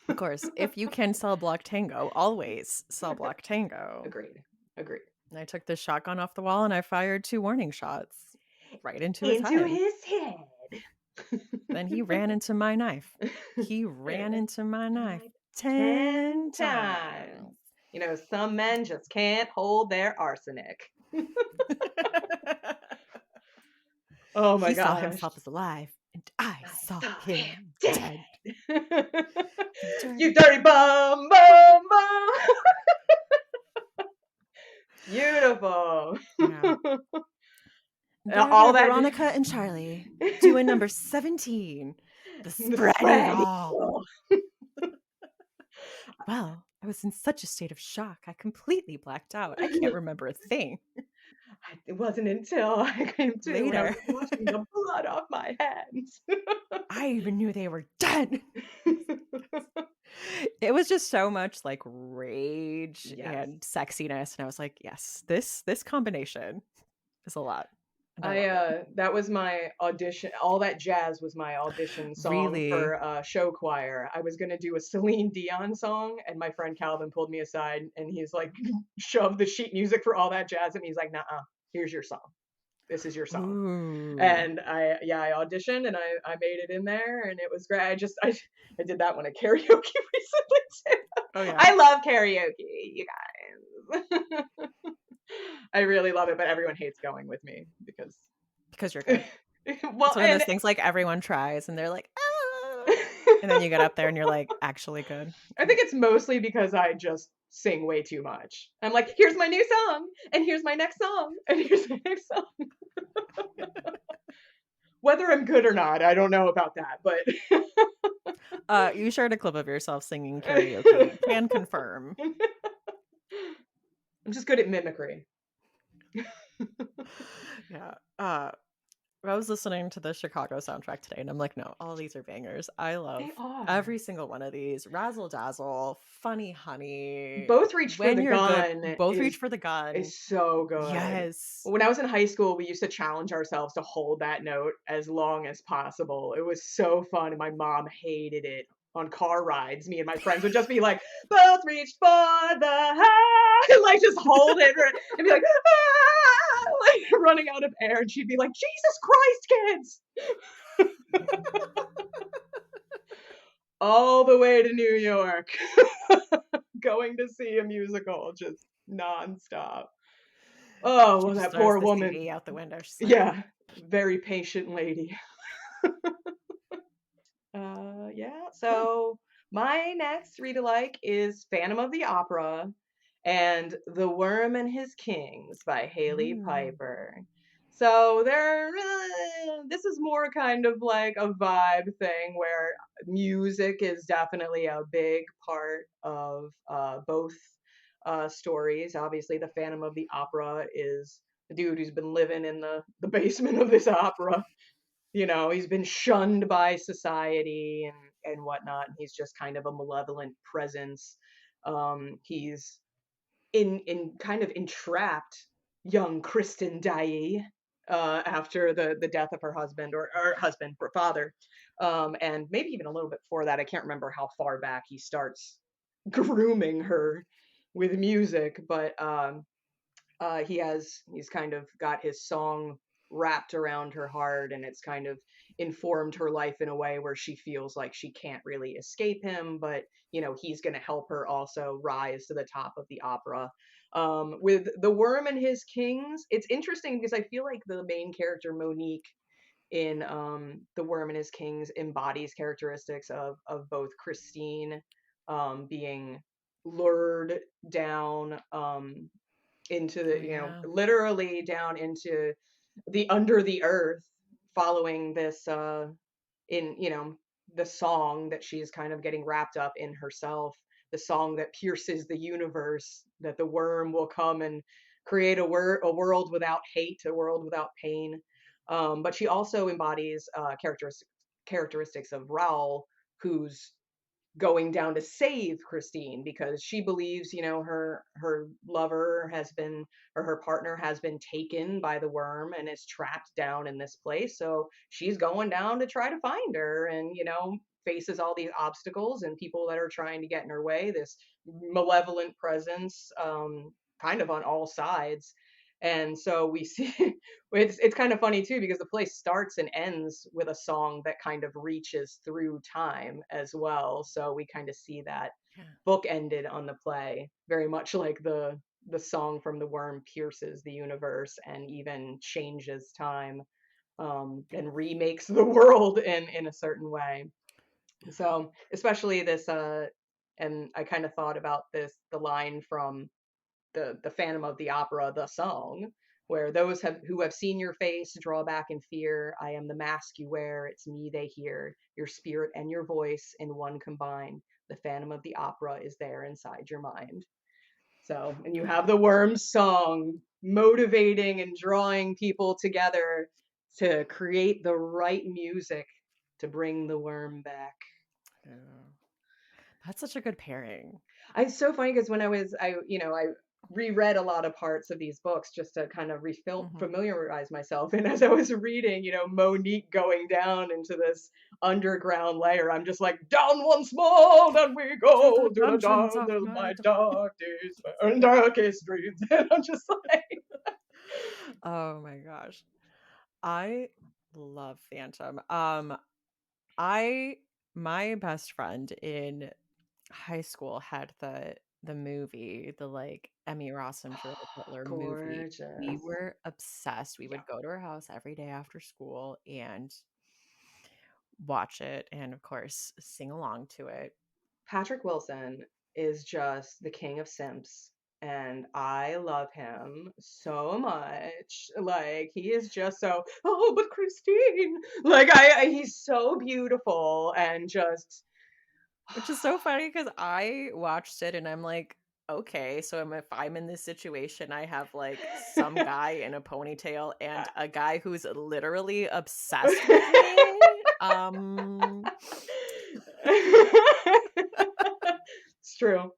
Of course, if you can cell block tango, always cell block tango. Agreed. Agreed. And I took this shotgun off the wall and I fired 2 warning shots right into his Into head. his head. Then he ran into my knife. He ran And into my knife like 10 10 times. times. You know, some men just can't hold their arsenic. Oh my He saw gosh. himself as alive, and I I saw saw him him dead. dead. You You dirty. dirty bum, bum, bum. Beautiful. Yeah. There All were that. Veronica and Charlie doing number 17, the The spread spread eagle. eagle. Well, I was in such a state of shock. I completely blacked out. I can't remember a thing. It wasn't until I came to when I was Later, washing the blood off my hands. I even knew they were dead. It was just so much like rage Yes. and sexiness, and I was like, yes, this combination is a lot, and I I love it. that was my audition. All That Jazz was my audition song Really? for show choir. I was gonna do a Celine Dion song, and my friend Calvin pulled me aside and he's like, shoved the sheet music for All That Jazz, and he's like, "Nah, here's your song. This is your song." Ooh. And I auditioned and I made it in there, and it was great. I did that one at karaoke recently too. Oh yeah, I love karaoke, you guys. I really love it, but everyone hates going with me because because you're good. It's well, one of those and things like everyone tries, and they're like, ah, and then you get up there and you're like, actually good. I think it's mostly because I just sing way too much. I'm like, here's my new song, and here's my next song, and here's my next song. Whether I'm good or not, I don't know about that, but You shared a clip of yourself singing karaoke. Can confirm. I'm just good at mimicry. Yeah. I was listening to the Chicago soundtrack today, and I'm like, no, all these are bangers. I love They are. every single one of these. Razzle dazzle, funny honey. Both Reach for When the you're good, Gun both reach for the gun. is so good. Yes. When I was in high school, we used to challenge ourselves to hold that note as long as possible. It was so fun, and my mom hated it. On car rides, me and my friends would just be like, "Both reached for the high," and like just hold it and be like, "Ah!" Like running out of air, and she'd be like, "Jesus Christ, kids!" All the way to New York, going to see a musical, just nonstop. Oh, She well, just that throws poor the woman. CD out the window. She's like, Yeah, very patient lady. Yeah. cool. So My next read alike is Phantom of the Opera and The Worm and His Kings by Haley Mm, Piper. So this is more kind of like a vibe thing where music is definitely a big part of both stories. Obviously, the Phantom of the Opera is a dude who's been living in the basement of this opera. He's been shunned by society and whatnot. And he's just kind of a malevolent presence. He's in kind of entrapped young Kristen Daae after the death of her husband or husband or father, and maybe even a little bit before that. I can't remember how far back he starts grooming her with music, but he's kind of got his song wrapped around her heart, and it's kind of informed her life in a way where she feels like she can't really escape him, but he's going to help her also rise to the top of the opera. With The Worm and His Kings, it's interesting because I feel like the main character Monique in The Worm and His Kings embodies characteristics of both Christine, being lured down into oh, the yeah. literally down into the under the earth, following this in the song that she's kind of getting wrapped up in herself, the song that pierces the universe, that the worm will come and create a world without hate, a world without pain. But she also embodies characteristics of Raoul, who's going down to save Christine because she believes, her lover has been, or her partner has been taken by the worm and is trapped down in this place. So she's going down to try to find her, and faces all these obstacles and people that are trying to get in her way. This malevolent presence, kind of on all sides. And so we see it's kind of funny too because the play starts and ends with a song that kind of reaches through time as well. So we kind of see that Yeah. book ended on the play, very much like the song from The Worm pierces the universe and even changes time, and remakes the world in a certain way. So especially this and I kind of thought about the line from the Phantom of the Opera, the song, where who have seen your face draw back in fear. I am the mask you wear. It's me they hear. Your spirit and your voice in one combined. The Phantom of the Opera is there inside your mind. So, and you have the Worms song motivating and drawing people together to create the right music to bring the worm back. Yeah. That's such a good pairing. It's so funny because when I reread a lot of parts of these books just to kind of refill Mhm. familiarize myself. And as I was reading, Monique going down into this underground layer, I'm just like, down once more, then we To the go to the dungeons dawn of of my my dark. dark days and darkest dreams. And I'm just like, Oh my gosh. I love Phantom. I my best friend in high school had the movie, the like Emmy Ross and Gerard Butler movie. We gorgeous. were obsessed. We Yeah. would go to her house every day after school and watch it and of course sing along to it. Patrick Wilson is just the king of simps, and I love him so much. Like he is just so, oh, but Christine, like he's so beautiful and just Which is so funny because I watched it and I'm like, okay, so if I'm in this situation, I have like some guy in a ponytail and a guy who's literally obsessed with me. Um, it's true.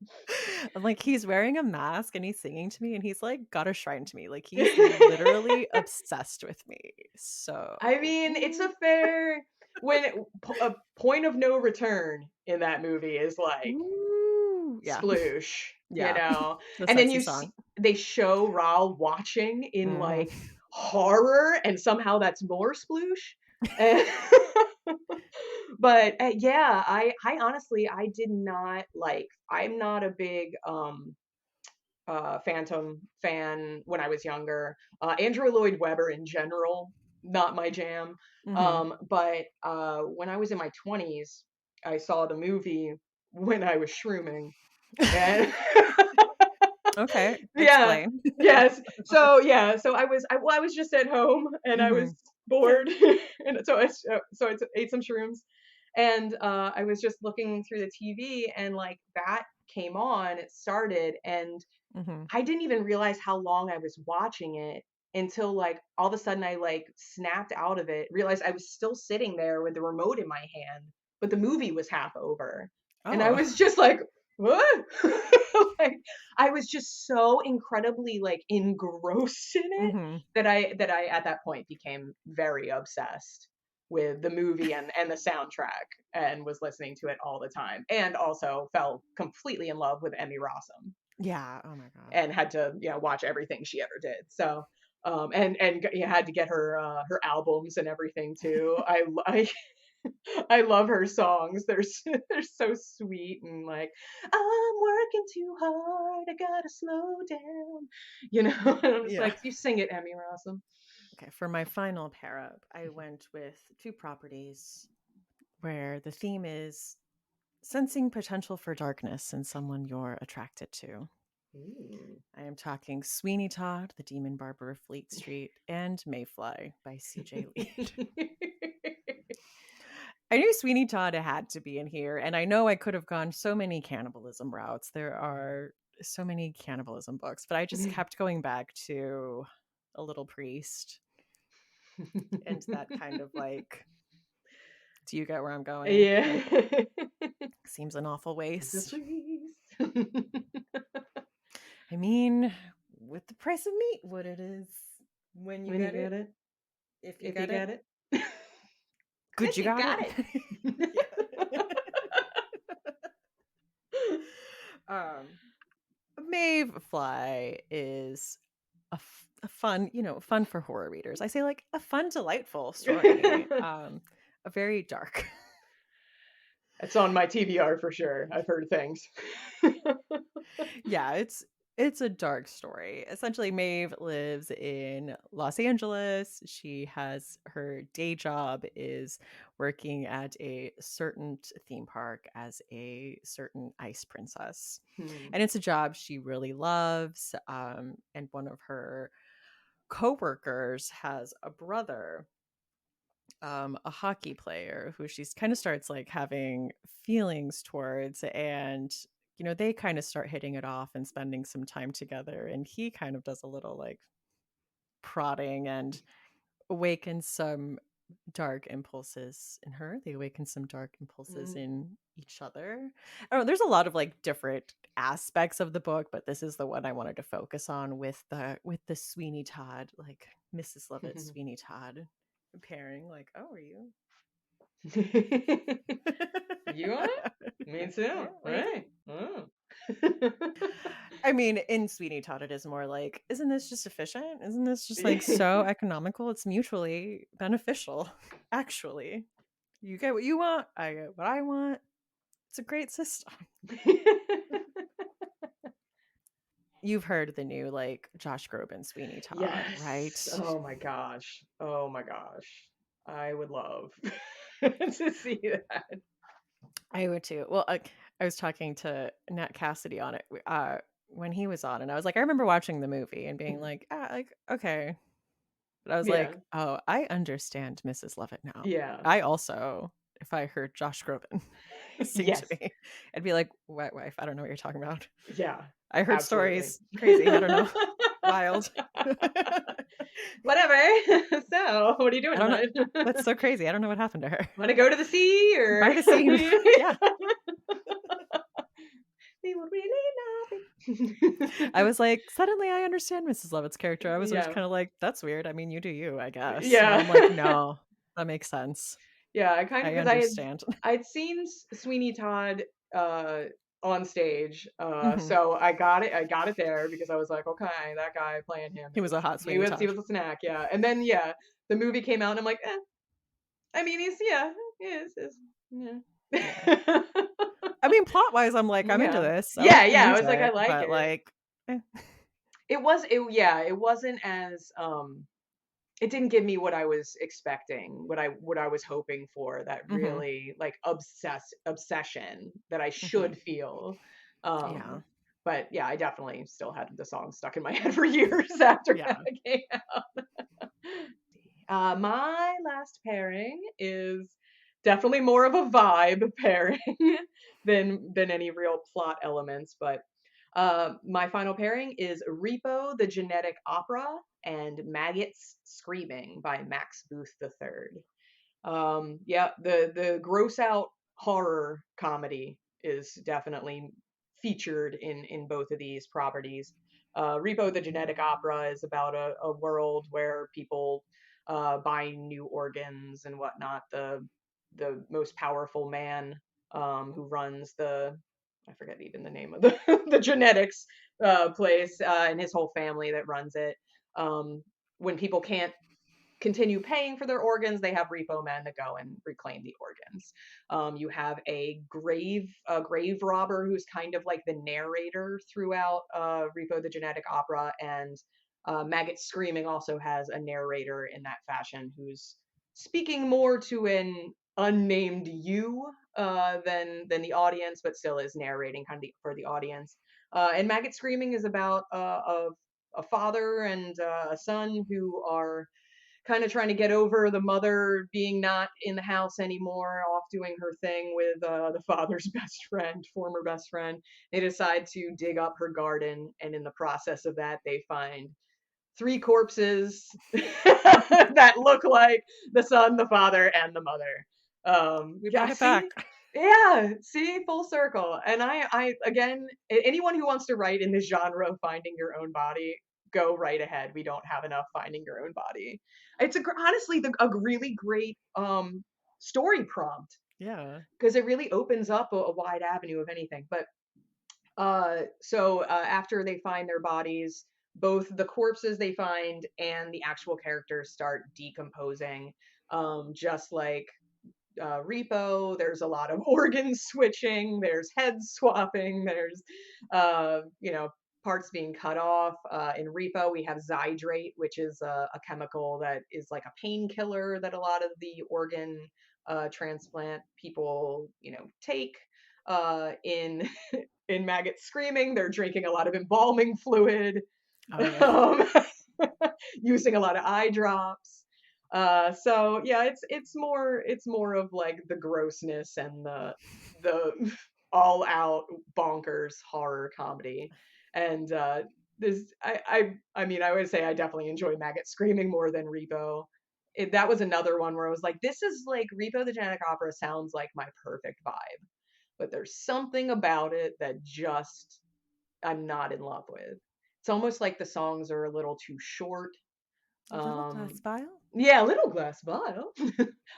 I'm like, he's wearing a mask and he's singing to me and he's like got a shrine to me. Like he's literally obsessed with me. I So, mean, it's a fair a point of no return in that movie is like ooh, yeah, sploosh, yeah, the and then sexy song. they show Raoul watching in Mhm. like horror, and somehow that's more sploosh. And but yeah, I honestly I did not like. I'm not a big Phantom fan when I was younger. Andrew Lloyd Webber in general, not my jam. Mhm. But when I was in my 20s, I saw the movie when I was shrooming. And Okay, yeah, explain. yes. So yeah, so I was just at home and I was Mhm. Yeah. bored, and so I ate some shrooms, and I was just looking through the TV, and like that came on. It started, and Mhm. I didn't even realize how long I was watching it until, like, all of a sudden I, like, snapped out of it, realized I was still sitting there with the remote in my hand, but the movie was half over. And I Oh. was just like, "What?" Like, I was just so incredibly, like, engrossed in it Mhm. that I, at that point, became very obsessed with the movie and the soundtrack and was listening to it all the time, and also fell completely in love with Emmy Rossum Yeah, oh my god. and had to, you know, watch everything she ever did. So, you had to get her albums and everything too. I love her songs. They're so sweet and like, I'm working too hard. I gotta slow down. You know, and I'm just Yeah. like, you sing it, Emmy Rossum. Okay, for my final pair up, I went with two properties where the theme is sensing potential for darkness in someone you're attracted to. Ooh. I am talking Sweeney Todd, The Demon Barber of Fleet Street, and Mayfly by C.J. Lead. I knew Sweeney Todd had to be in here, and I know I could have gone so many cannibalism routes. There are so many cannibalism books, but I just kept going back to A Little Priest and that kind of like, do you get where I'm going? Yeah. Like, seems an awful The waste. priest. I mean, with the price of meat, what it is when you When you get get it, it, if you if you get it, get it. good If you you got it. got it. Yeah. um, Maeve Fly is a fun, fun for horror readers. I say like a fun, delightful story. A very dark. It's on my TBR for sure. I've heard things. Yeah, it's a dark story. Essentially, Maeve lives in Los Angeles. She has her day job is working at a certain theme park as a certain ice princess. Hmm. And it's a job she really loves. And one of her coworkers has a brother, a hockey player who she's kind of starts like having feelings towards, and they kind of start hitting it off and spending some time together, and he kind of does a little like prodding and awakens some dark impulses in her. They awaken some dark impulses Mm. in each other. I don't know, there's a lot of like different aspects of the book, but this is the one I wanted to focus on with the Sweeney Todd, like Mrs. Lovett Sweeney Todd pairing. Like, oh, are you? You want it? Me Yeah, too. what do you think? Right. Oh. I mean, in Sweeney Todd, it is more like, isn't this just efficient? Isn't this just like so economical? It's mutually beneficial, actually. You get what you want, I get what I want. It's a great system. You've heard the new like Josh Groban Sweeney Todd, right? Yes. Oh my gosh. Oh my gosh. I would love to see that. I would too. Well, I was talking to Nat Cassidy on it when he was on, and I was like, I remember watching the movie and being Mhm. like, like okay, but I was Yeah. like, oh, I understand Mrs. Lovett now. Yeah. I also, if I heard Josh Groban sing to Yes. me, I'd be like, "Wet wife, I don't know what you're talking about. Yeah. I heard Absolutely. stories, crazy. I don't know, wild. Whatever. So, what are you doing I don't know. tonight? That's so crazy. I don't know what happened to her. Want to go to the sea or By the scene, yeah. we would really love I it. was like, suddenly I understand Mrs. Lovett's character. I was just Yeah. kind of like, that's weird. I mean, you do you, I guess. Now Yeah. I'm like, no, that makes sense. Yeah, I kind of, I because understand. I'd seen Sweeney Todd uh on stage. Hmm. So I got it there because I was like, okay, that guy playing him He was is a hot Sweeney he Todd. was a snack, yeah. And then yeah, the movie came out and I'm like, I mean he's yeah, is Yeah. yeah. I mean, plot wise, I'm like, I'm into Yeah. this. I Yeah, like the yeah, I was like, I music, like but it. like, eh. It was it yeah, it wasn't as it didn't give me what I was expecting, what I was hoping for, that Mhm. really, like, obsession that I Mhm. should feel. Yeah. But yeah, I definitely still had the song stuck in my head for years after that Yeah. came out. My last pairing is definitely more of a vibe pairing than any real plot elements, but my final pairing is Repo the Genetic Opera and Maggots Screaming by Max Booth III. Yeah, the gross out horror comedy is definitely featured in both of these properties. Repo the Genetic Opera is about a world where people buy new organs and whatnot. The most powerful man who runs the, I forget even the name of the the genetics place, and his whole family that runs it. Um, when people can't continue paying for their organs, they have repo men that go and reclaim the organs. You have a grave robber who's kind of like the narrator throughout Repo the Genetic Opera, and Maggot Screaming also has a narrator in that fashion who's speaking more to an unnamed you than the audience, but still is narrating kind of for the audience. And Maggot Screaming is about a father and a son who are kind of trying to get over the mother being not in the house anymore, off doing her thing with the father's best friend, former best friend. They decide to dig up her garden, and in the process of that, they find three corpses that look like the son, the father, and the mother. Brought I it back. see. Yeah, see, full circle. And I again, anyone who wants to write in this genre of finding your own body, go right ahead. We don't have enough finding your own body. It's honestly a really great story prompt Yeah. because it really opens up a wide avenue of anything. But after they find their bodies, both the corpses they find and the actual characters start decomposing. Just like Repo, there's a lot of organ switching, there's head swapping, there's, you know, parts being cut off. In Repo, we have Zydrate, which is a chemical that is like a painkiller that a lot of the organ transplant people, take. In in Maggot Screaming, they're drinking a lot of embalming fluid, Oh yeah. um, using a lot of eye drops. So yeah, it's more of like the grossness and the all out bonkers horror comedy. And this I mean I would say I definitely enjoy Maggot Screaming more than Repo. That was another one where I was like, this is like Repo the Genetic Opera sounds like my perfect vibe, but there's something about it that just I'm not in love with. It's almost like the songs are a little too short. A little glass um vial? yeah, Little Glass Bottle.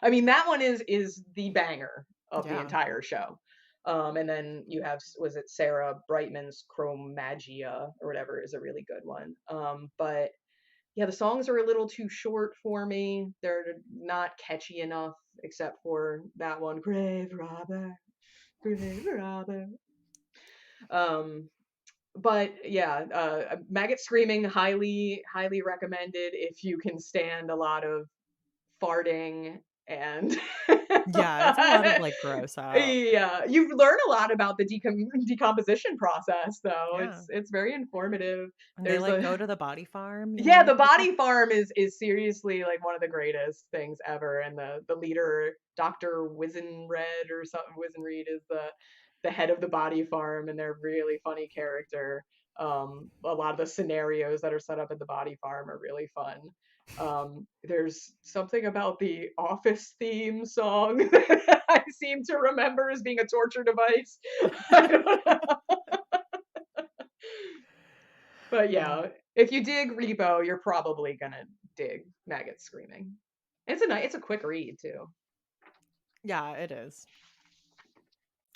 I mean, that one is the banger of the Yeah. entire show. And then you have, was it Sarah Brightman's Chromagia or whatever, is a really good one. But yeah, the songs are a little too short for me. They're not catchy enough, except for that one, Grave Robber, Grave Robber. Um, but yeah, Maggot Screaming, highly recommended if you can stand a lot of farting and Yeah, it's a lot of, like, gross out. yeah, you learn a lot about the decomposition process, though. Yeah. It's very informative. And they, There's like, a go to the body farm, yeah, the to get the body farm is seriously like one of the greatest things ever, and the leader, Dr. Wizenred or something, Wizenreed is the head of the body farm, and they're really funny character. A lot of the scenarios that are set up at the body farm are really fun. There's something about the Office theme song that I seem to remember as being a torture device. I don't know. But Yeah. yeah, if you dig Rebo, you're probably gonna dig Maggot Screaming. It's a quick read too. Yeah, it is.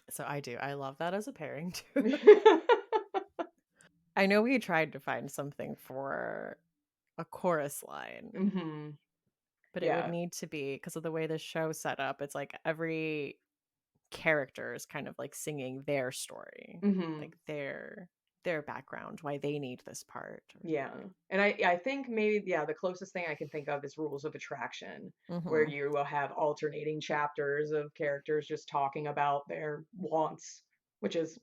So I do. I love that as a pairing too. I know we tried to find something for a chorus line, Mhm. but it would Yeah. need to be because of the way the show's set up, it's like every character is kind of like singing their story, Mhm. like their their background, why they need this part. Yeah. And I think maybe, yeah, the closest thing I can think of is Rules of Attraction, where Mhm. you will have alternating chapters of characters just talking about their wants, which is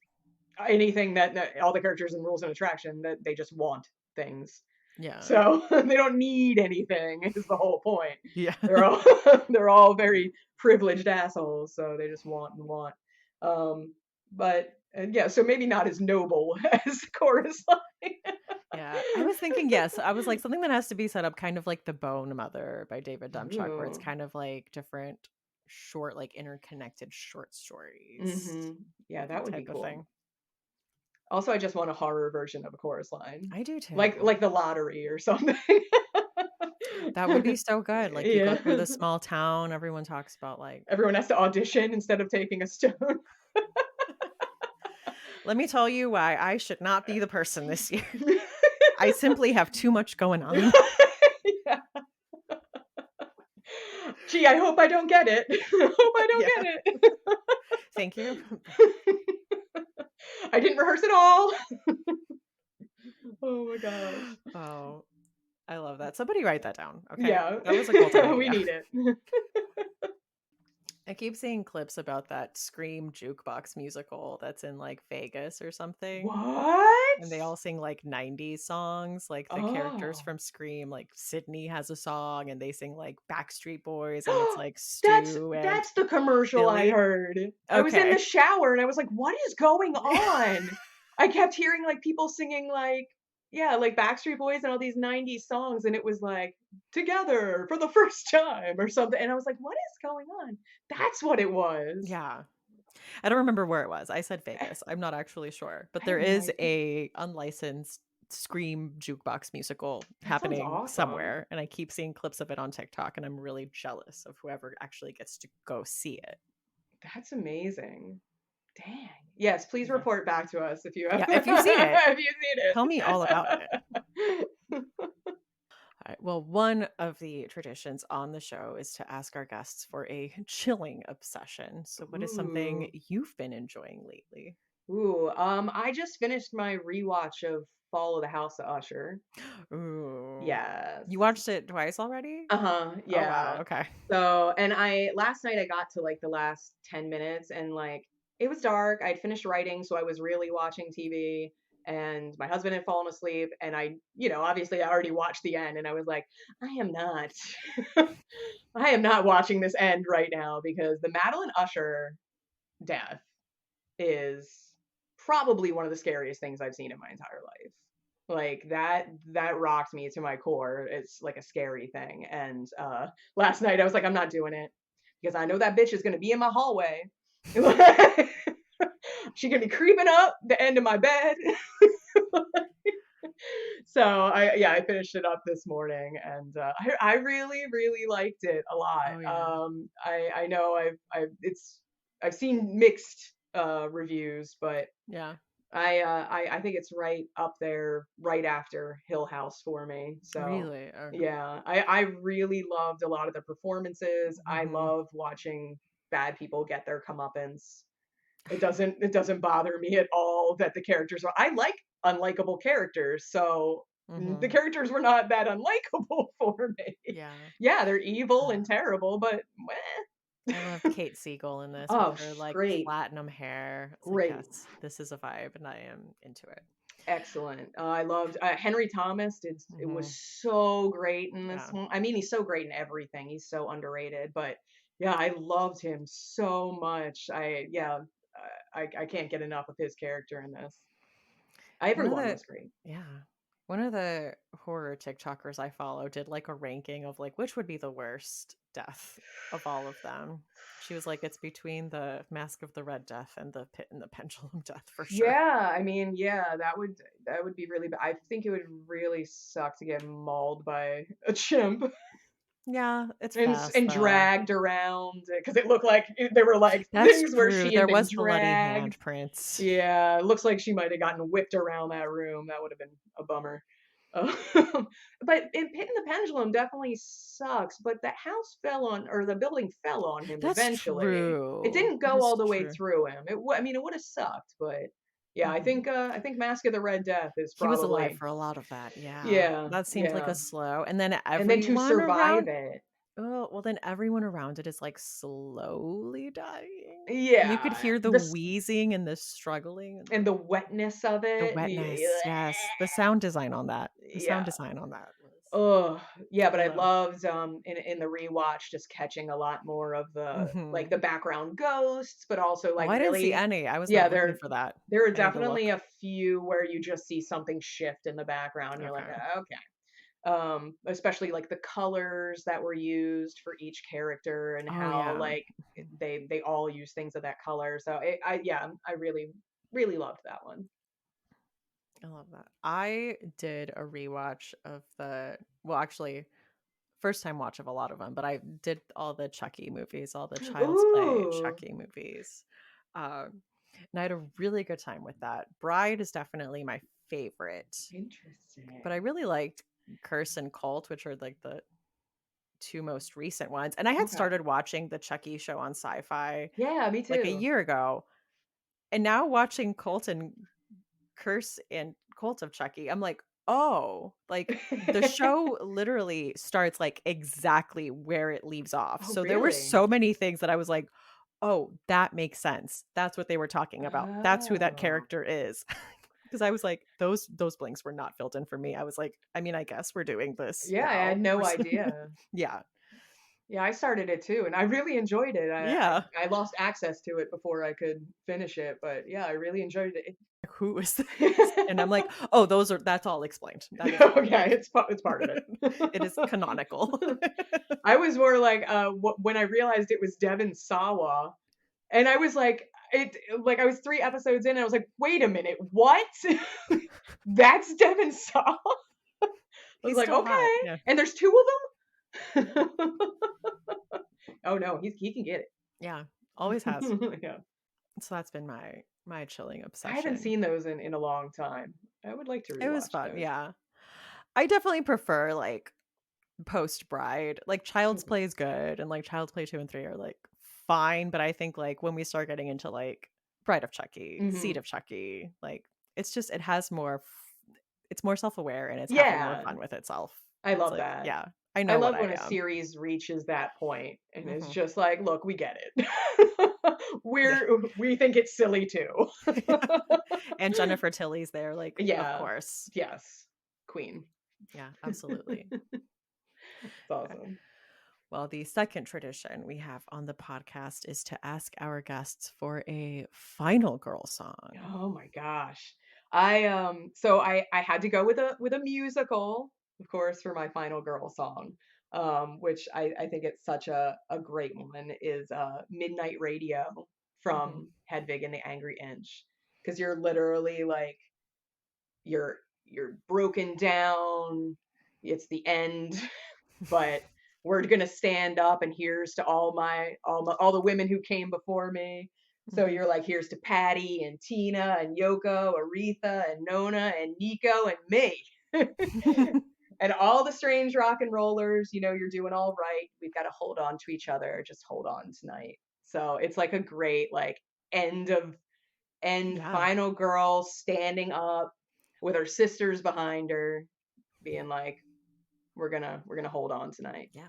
anything that all the characters in Rules of Attraction that they just want things. Yeah. So they don't need anything is the whole point. Yeah. They're all they're all very privileged assholes, so they just want and want. But and yeah, so maybe not as noble as Chorus Line. Yeah, I was thinking, yes, I was like, something that has to be set up kind of like The Bone Mother by David Demchuk, where it's Ooh. kind of like different short, like interconnected short stories, Yeah, that would be type of cool. thing. Also, I just want a horror version of a Chorus Line. I do too. Like the lottery or something. That would be so good. Like you go Yeah. through this small town, everyone talks about like, Everyone has to audition instead of taking a stone. let me tell you why I should not be the person this year. I simply have too much going on. Yeah. Gee, I hope I don't get it. I hope I don't Yeah. get it. Thank you. I didn't rehearse at all. Oh my gosh. Oh, I love that. Somebody write that down. Okay. Yeah. That was a golden We idea. need it. I keep seeing clips about that Scream jukebox musical that's in like Vegas or something. What? And they all sing like 90s songs. Like the characters Oh. from Scream, like Sydney has a song and they sing like Backstreet Boys and it's like That's Stu and that's the commercial I Billy. heard. I was in the Okay. shower and I was like, "What is going on?" I kept hearing like people singing like yeah, like Backstreet Boys and all these 90s songs and it was like together for the first time or something and I was like, "What is going on?" That's what it was. Yeah. I don't remember where it was. I said Vegas. I'm not actually sure. But I there have no is idea. a unlicensed Scream jukebox musical That sounds happening awesome. somewhere. And I keep seeing clips of it on TikTok and I'm really jealous of whoever actually gets to go see it. That's amazing. Dang. Yes, please Yeah. report back to us if you have Yeah. If you've seen it, if you've tell me all about it. seen it. All right. Well, one of the traditions on the show is to ask our guests for a chilling obsession. So, what is something Ooh. you've been enjoying lately? Ooh, I just finished my rewatch of Fall of the House of Usher. Ooh. Yes. You watched it twice already? Uh-huh, Oh, wow. yeah. Okay. So, and I last night I got to like the last 10 minutes and like it was dark. I'd finished writing, so I was really watching TV and my husband had fallen asleep and obviously I already watched the end and I was like, I am not I am not watching this end right now because the Madeline Usher death is probably one of the scariest things I've seen in my entire life. Like that rocked me to my core. It's like a scary thing. And last night I was like, I'm not doing it because I know that bitch is gonna be in my hallway. She gonna be creeping up the end of my bed. So I finished it up this morning and I really really liked it a lot. Oh, yeah. I know I've seen mixed reviews, but Yeah. I think it's right up there, right after Hill House for me. So Really? Okay. yeah, I really loved a lot of the performances. I Mhm. love watching bad people get their comeuppance. It doesn't bother me at all that the characters are. I like unlikable characters, so the Mhm. characters were not that unlikable for me. Yeah. Yeah, they're evil Uh, and terrible, but meh. I loved Kate Siegel in this with Oh, her, like, great, platinum hair. It's like, great. yes, this is a vibe, and I am into it. Excellent. I loved Henry Thomas. It was Mhm. so great in this Yeah. one. I mean, he's so great in everything. He's so underrated. But yeah, I loved him so much. I can't get enough of his character in this. One of Everyone the was great. yeah. One of the horror TikTokers I follow did, like, a ranking of, like, which would be the worst death of all of them. She was like, "It's between the Mask of the Red Death and the Pit and the Pendulum Death for sure." Yeah, I mean, yeah, that would be really bad. I think it would really suck to get mauled by a chimp. Yeah, it's and fast, and though. dragged around because it looked like there were like That's things where true, she had there been was bloody dragged. handprints. Yeah, it looks like she might have gotten whipped around that room. That would have been a bummer. Uh, but in Pit and the Pendulum definitely sucks. But the house fell on, or the building fell on him That's eventually. It true. didn't That go is all the way true. through him. I mean, it would have sucked, but. Yeah, Mhm. I think Mask of the Red Death is He was alive probably for a lot of that, yeah. yeah, That seemed like yeah. a slow and then And then to everyone survive around it. oh, well, then everyone around it is, like, slowly dying. You could Yeah, hear the wheezing and the struggling and and the wetness of the it. wetness, yes. The sound design on that the sound Yeah. design on that was Oh, yeah, but I I love. loved, in the rewatch just catching a lot more of the Mhm. background ghosts, but also, Oh, like, I didn't see really any. I was yeah, not looking for that. there are I need to definitely look. a few where you just see something shift in the background, you're like, Okay. Okay." Especially, like, the colors that were used for each character and Oh, how, yeah. like, they all use things of that color, so I really, really loved that one. I love that. I did a rewatch of the well, actually, first time watch of a lot of them, but I did all the Chucky movies, all the Child's Play Ooh, Chucky movies. And I had a really good time with that. Bride is definitely my favorite, but I interesting. really liked Curse and Cult, which are like the two most recent ones. And I had Okay. started watching the Chucky show on Sci-Fi Yeah, me like a too. year ago. And now watching Cult and Curse and Cult of Chucky, I'm like, "Oh," like, the show literally starts, like, exactly where it leaves off. Oh, So there were really? so many things that I was like, "Oh, that makes sense. That's what they were talking about. That's who that Oh. character is." Because I was like, those blanks were not filled in for me. I was like, "I mean, I guess we're doing this Yeah, I had now." no idea. Yeah. Yeah, I started it too, and I really enjoyed it. Yeah. I lost access to it before I could finish it, but yeah, I really enjoyed it. "Who is this?" And I'm like, "Oh, that's all explained. That is all, Okay, like it's part of it. it is canonical." I was more like, when I realized it was Devon Sawa, and I was like I was 3 episodes in, and I was like, "Wait a minute, what? That's Devon Sawa?" I was He's like, still hot, "Okay." yeah. And there's 2 of them? Oh, no, he can get Yeah, always has. it. Yeah. So that's been my chilling I haven't obsession. seen those in a long time. I would like to It was rewatch fun, those. yeah. I definitely prefer, like, post Bride. Like, Child's Mhm. Play is good, and, like, Child's Play 2 and 3 are, like, fine, but I think, like, when we start getting into, like, Bride of Chucky, Seed Mhm. of Chucky, like, it's just it has more it's more self-aware, and it's having more Yeah, fun with itself. I It's love like, that. yeah, I I know what love I when a am. series reaches that point and is Mhm. just like, "Look, we get it. Yeah. We think it's silly too." And Jennifer Tilly's there, like, of Yeah. course. Yes. Queen. Yeah, absolutely. It's Okay. awesome. Well, the second tradition we have on the podcast is to ask our guests for a final girl song. Oh my gosh. I had to go with a musical, of course, for my final girl song. Which I think it's such a great one is Midnight Radio Mhm. from Hedwig and the Angry Inch. Because you're literally like you're broken down, it's the end, but we're gonna stand up and here's to all the women who came before me. So Mhm. you're like, here's to Patty and Tina and Yoko, Aretha and Nona and Nico and me. And all the strange rock and rollers, you're doing all right. We've got to hold on to each other. Just hold on tonight. So it's like a great like end of end Yeah. final girl standing up with her sisters behind her, being like, we're gonna hold on tonight. Yeah.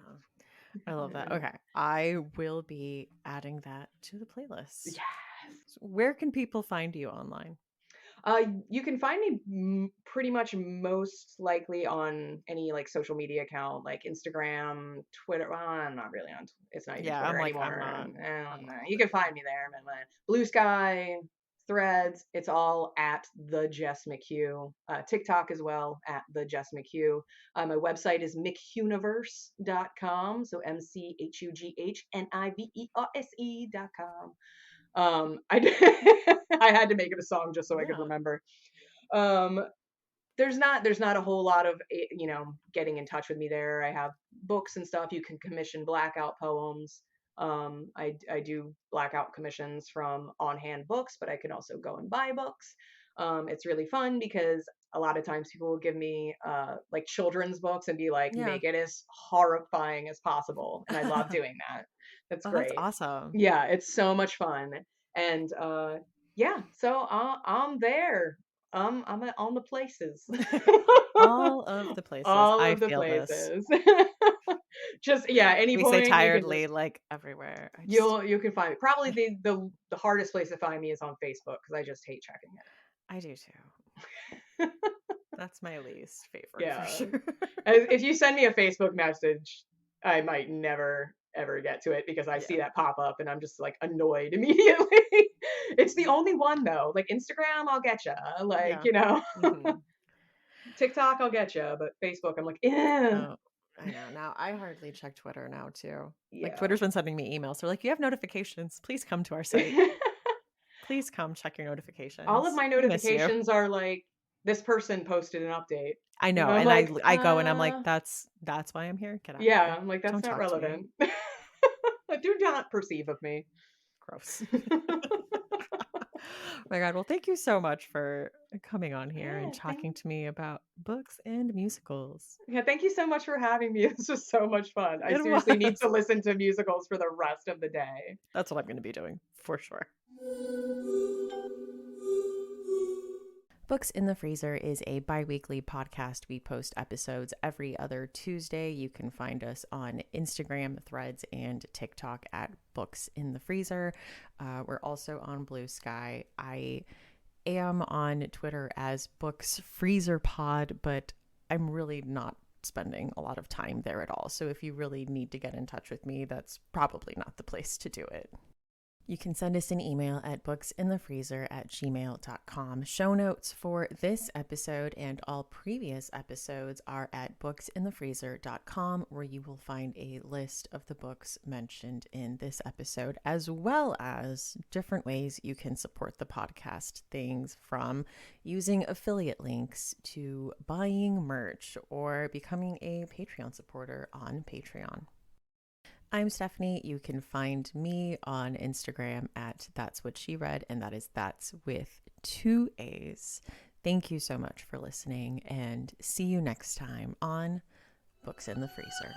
I love that. Okay. I will be adding that to the Yes. playlist. So where can people find you online? You can find me pretty much most likely on any like social media account, like Instagram, Twitter. Well, I'm not really on. It's not even Yeah, I'm Twitter like, I'm anymore. not I on don't know. all You of can it. find me there, man. Blue Sky, Threads. It's all at the Jess McHugh. TikTok as well at the Jess McHugh. My website is mchuniverse.com. So MCHUGHNIVERSE.com. I had to make it a song just so I could Yeah. remember. Um, there's not a whole lot of getting in touch with me there. I have books and stuff. You can commission blackout poems. I do blackout commissions from on hand books, but I can also go and buy books. It's really fun because a lot of times people will give me like children's books and be like, Yeah. make it as horrifying as possible, and I love doing that. That's Oh, that's great. awesome. Yeah, it's so much fun. And Yeah, so I'm there. I'm at on the places. All of the places. All I of the feel this. places. Just yeah, any We say point you can tiredly, just like, everywhere. I just you can find me. Probably the hardest place to find me is on Facebook because I just hate checking I do too. it. That's my least favorite for Yeah. sure. If you send me a Facebook message, I might never ever get to it because I see Yeah. that pop up and I'm just like annoyed immediately. It's the only one though. Like Instagram, I'll get you. Like, Yeah. you know, Mhm. TikTok, I'll get you, but Facebook, I'm like, eh. Oh, I know. Now I hardly check Twitter now too. Like Yeah. Twitter's been sending me emails. They're like, "You have notifications. Please come to our site. Please come check your All of notifications. my We miss you." notifications are like, this person posted an update. I And know. I'm And like, I go and I'm like, "That's why I'm here. Get out of yeah, here. I'm like, that's Don't not talk to me." relevant. Do not perceive of me. Gross. My God. Well, thank you so much for coming on here and Yeah, talking to me about books and musicals. yeah, thank you so much for having me. This was so much fun. I It seriously need was. to listen to musicals for the rest of the day. That's what I'm going to be doing for sure. Books in the Freezer is a bi weekly podcast. We post episodes every other Tuesday. You can find us on Instagram, Threads, and TikTok at Books in the Freezer. We're also on Blue Sky. I am on Twitter as Books Freezer Pod, but I'm really not spending a lot of time there at all. So if you really need to get in touch with me, that's probably not the place to do it. You can send us an email at booksinthefreezer@gmail.com. Show notes for this episode and all previous episodes are at booksinthefreezer.com, where you will find a list of the books mentioned in this episode, as well as different ways you can support the podcast. Things from using affiliate links to buying merch or becoming a Patreon supporter on Patreon. I'm Stephanie. You can find me on Instagram at That's What She Read, and that is That's with 2 A's. Thank you so much for listening, and see you next time on Books in the Freezer.